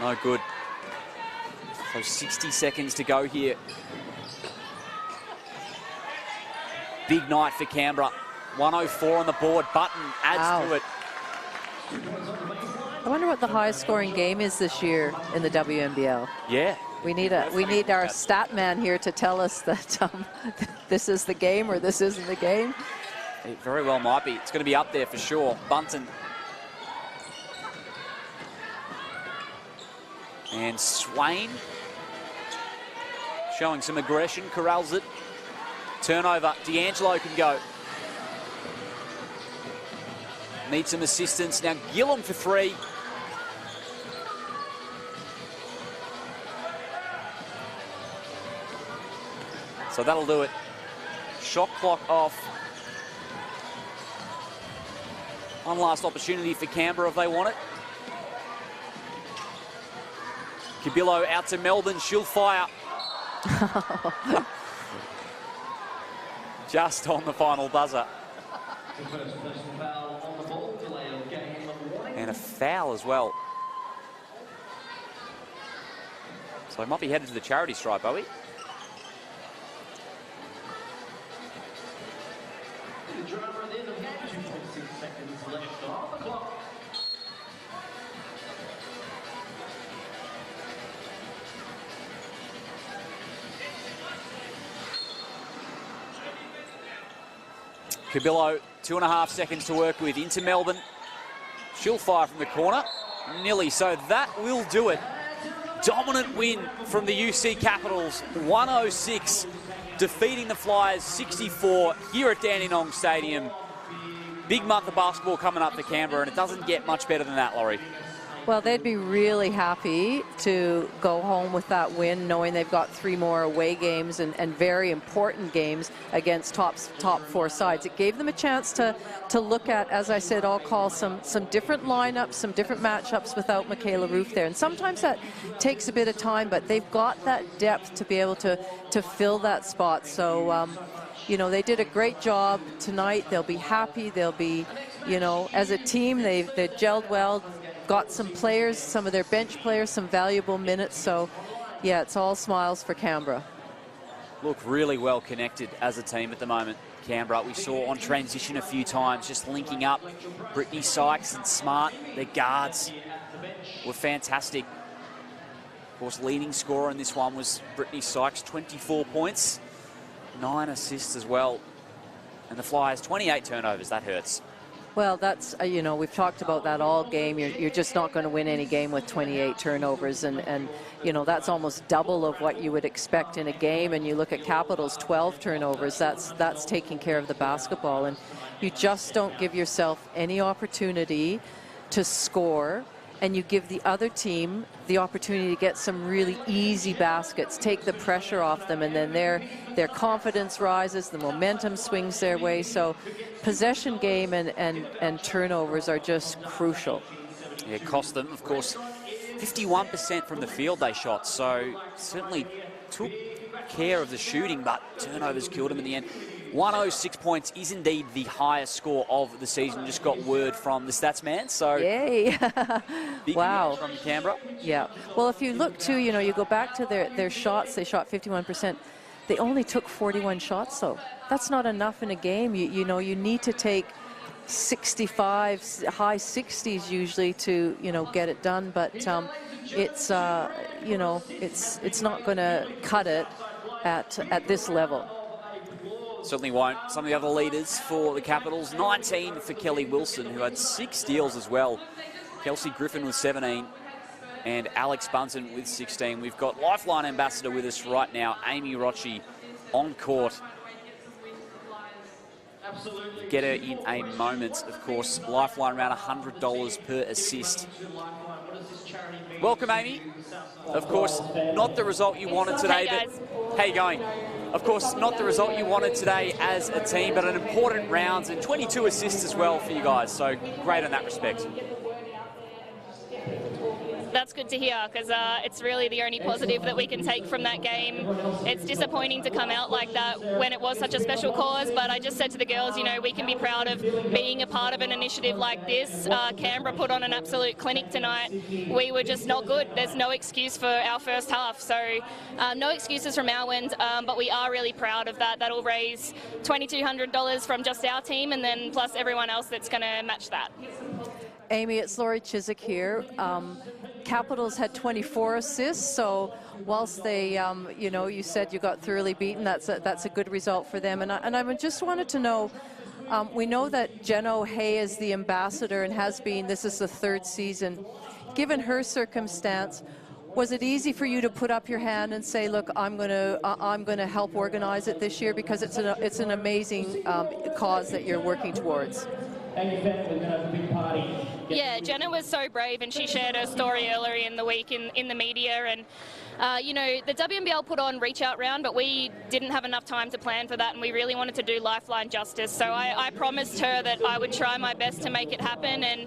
No good. So 60 seconds to go here. Big night for Canberra. 104 on the board. Button adds to it. I wonder what the highest scoring game is this year in the WNBL. Yeah. We need our stat man here to tell us that this is the game or this isn't the game. It very well might be. It's going to be up there for sure. Bunton. And Swain showing some aggression, corrals it. Turnover, D'Angelo can go. Needs some assistance. Now Gillam for 3. So that'll do it. Shot clock off. One last opportunity for Canberra if they want it. Cubillo out to Melbourne. She'll fire. Just on the final buzzer. And a foul as well. So he might be headed to the charity stripe, are we? Cubillo, 2.5 seconds to work with into Melbourne. She'll fire from the corner. Nearly, so that will do it. Dominant win from the UC Capitals, 106, defeating the Flyers 64 here at Dandenong Stadium. Big month of basketball coming up for Canberra, and it doesn't get much better than that, Laurie. Well, they'd be really happy to go home with that win, knowing they've got 3 more away games and very important games against top 4 sides. It gave them a chance to look at, as I said, I'll call some different lineups, some different matchups without Michaela Roof there. And sometimes that takes a bit of time, but they've got that depth to be able to fill that spot. So, you know, they did a great job tonight. They'll be happy. They'll be, you know, as a team, they gelled well. Got some players, some of their bench players, some valuable minutes. So, yeah, it's all smiles for Canberra. Look really well connected as a team at the moment, Canberra. We saw on transition a few times, just linking up. Brittany Sykes and Smart, their guards were fantastic. Of course, leading scorer in this one was Brittany Sykes, 24 points, 9 assists as well. And the Flyers, 28 turnovers, that hurts. Well, that's, you know, we've talked about that all game. You're just not going to win any game with 28 turnovers. And, you know, that's almost double of what you would expect in a game. And you look at Capitals, 12 turnovers. That's taking care of the basketball. And you just don't give yourself any opportunity to score. And you give the other team the opportunity to get some really easy baskets, take the pressure off them, and then their confidence rises, the momentum swings their way. So possession game and turnovers are just crucial. Yeah, it cost them, of course, 51% from the field they shot, so certainly took care of the shooting, but turnovers killed them in the end. 106 points is indeed the highest score of the season. Just got word from the stats man. So yay. Big wow. From Canberra. Yeah. Well, if you look too, you know, you go back to their shots, they shot 51%. They only took 41 shots though. That's not enough in a game. You know, you need to take 65, high 60s usually to, you know, get it done. But it's, you know, it's not going to cut it at this level. Certainly won't. Some of the other leaders for the Capitals, 19 for Kelly Wilson, who had 6 steals as well. Kelsey Griffin with 17 and Alex Bunton with 16. We've got Lifeline Ambassador with us right now, Amy Rocci, on court. Get her in a moment, of course. Lifeline around $100 per assist. Welcome, Amy. Of course, not the result you wanted today. Hey, guys. How you going? Of course, not the result you wanted today as a team, but an important round and 22 assists as well for you guys. So great in that respect. That's good to hear, because it's really the only positive that we can take from that game. It's disappointing to come out like that when it was such a special cause, but I just said to the girls, you know, we can be proud of being a part of an initiative like this. Canberra put on an absolute clinic tonight. We were just not good. There's no excuse for our first half, so no excuses from our end, but we are really proud of that. That'll raise $2,200 from just our team, and then plus everyone else that's going to match that. Amy, it's Laurie Chiswick here. Capitals had 24 assists, so whilst they, you know, you said you got thoroughly beaten, that's a good result for them. And I just wanted to know, we know that Jen O'Hay is the ambassador and has been, this is the 3rd season. Given her circumstance, was it easy for you to put up your hand and say, look, I'm going to help organize it this year, because it's an amazing cause that you're working towards? Yeah, Jenna was so brave, and she shared her story earlier in the week in the media. And you know, the WNBL put on reach out round, but we didn't have enough time to plan for that, and we really wanted to do Lifeline justice. So I promised her that I would try my best to make it happen, and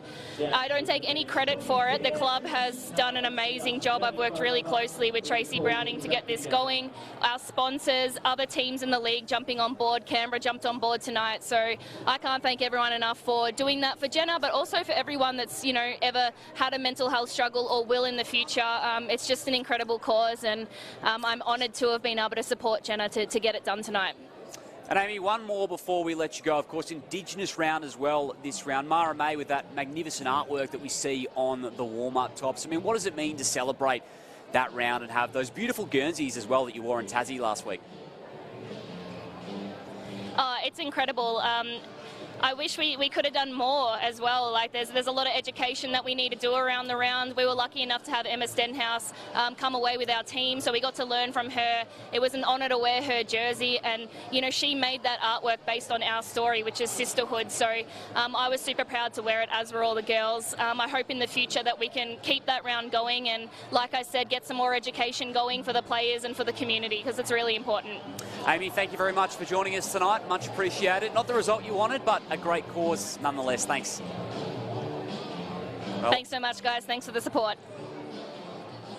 I don't take any credit for it. The club has done an amazing job. I've worked really closely with Tracy Browning to get this going. Our sponsors, other teams in the league jumping on board. Canberra jumped on board tonight, so I can't thank everyone enough for doing that for Jenna, but also for everyone that's, you know, ever had a mental health struggle or will in the future. It's just an incredible cause, and I'm honoured to have been able to support Jenna to get it done tonight. And Amy, one more before we let you go. Of course, Indigenous round as well this round. Mara May with that magnificent artwork that we see on the warm-up tops. I mean, what does it mean to celebrate that round and have those beautiful Guernseys as well that you wore in Tassie last week? It's incredible. I wish we could have done more as well. Like there's a lot of education that we need to do around the round. We were lucky enough to have Emma Stenhouse come away with our team, so we got to learn from her. It was an honour to wear her jersey, and you know, she made that artwork based on our story, which is sisterhood. So I was super proud to wear it, as were all the girls. I hope in the future that we can keep that round going, and like I said, get some more education going for the players and for the community, because it's really important. Amy, thank you very much for joining us tonight. Much appreciated. Not the result you wanted, but a great cause nonetheless. Thanks. Well, thanks so much, guys. Thanks for the support.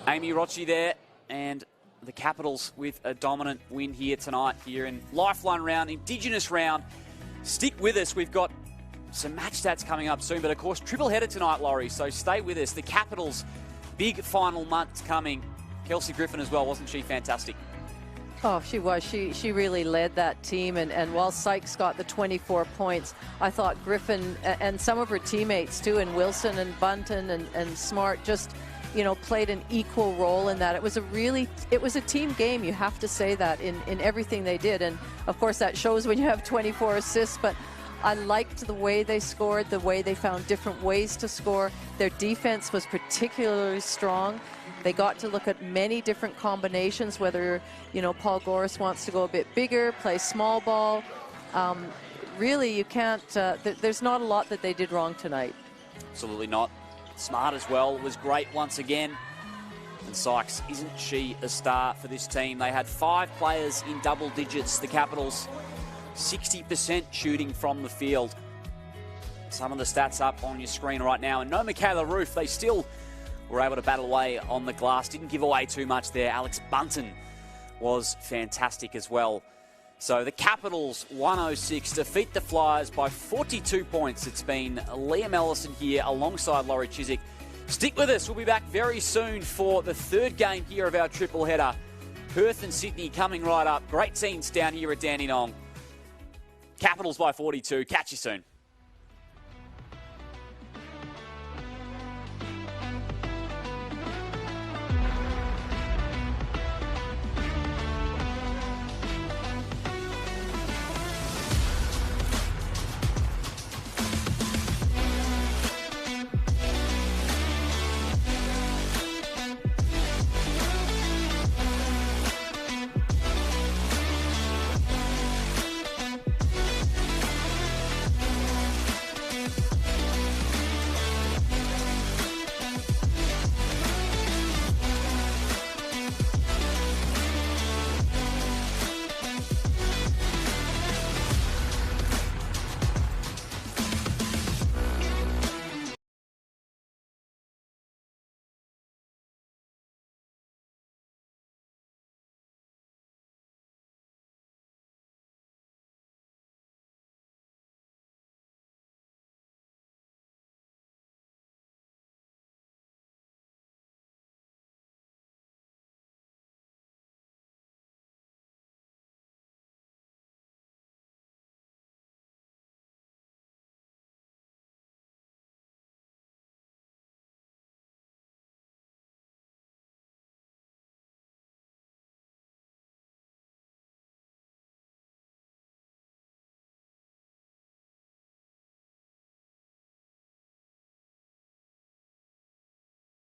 Amy Rochi there, and the Capitals with a dominant win here tonight here in Lifeline round, Indigenous round. Stick with us. We've got some match stats coming up soon, but of course, triple header tonight, Laurie, so stay with us. The Capitals, big final month coming. Kelsey Griffin as well, wasn't she fantastic? Oh, she was. She really led that team, and while Sykes got the 24 points, I thought Griffin and some of her teammates too, and Wilson and Bunton and Smart just, you know, played an equal role in that. It was a team game, you have to say that, in everything they did, and of course that shows when you have 24 assists, but I liked the way they scored, the way they found different ways to score. Their defense was particularly strong. They got to look at many different combinations, whether, you know, Paul Goris wants to go a bit bigger, play small ball. Really, you can't, there's not a lot that they did wrong tonight. Absolutely not. Smart as well was great once again. And Sykes, isn't she a star for this team? They had 5 players in double digits, the Capitals. 60% shooting from the field. Some of the stats up on your screen right now. And no Michaela Roof, they still were able to battle away on the glass. Didn't give away too much there. Alex Bunton was fantastic as well. So the Capitals, 106, defeat the Flyers by 42 points. It's been Liam Ellison here alongside Laurie Chiswick. Stick with us. We'll be back very soon for the third game here of our triple header. Perth and Sydney coming right up. Great scenes down here at Dandenong. Capitals by 42. Catch you soon.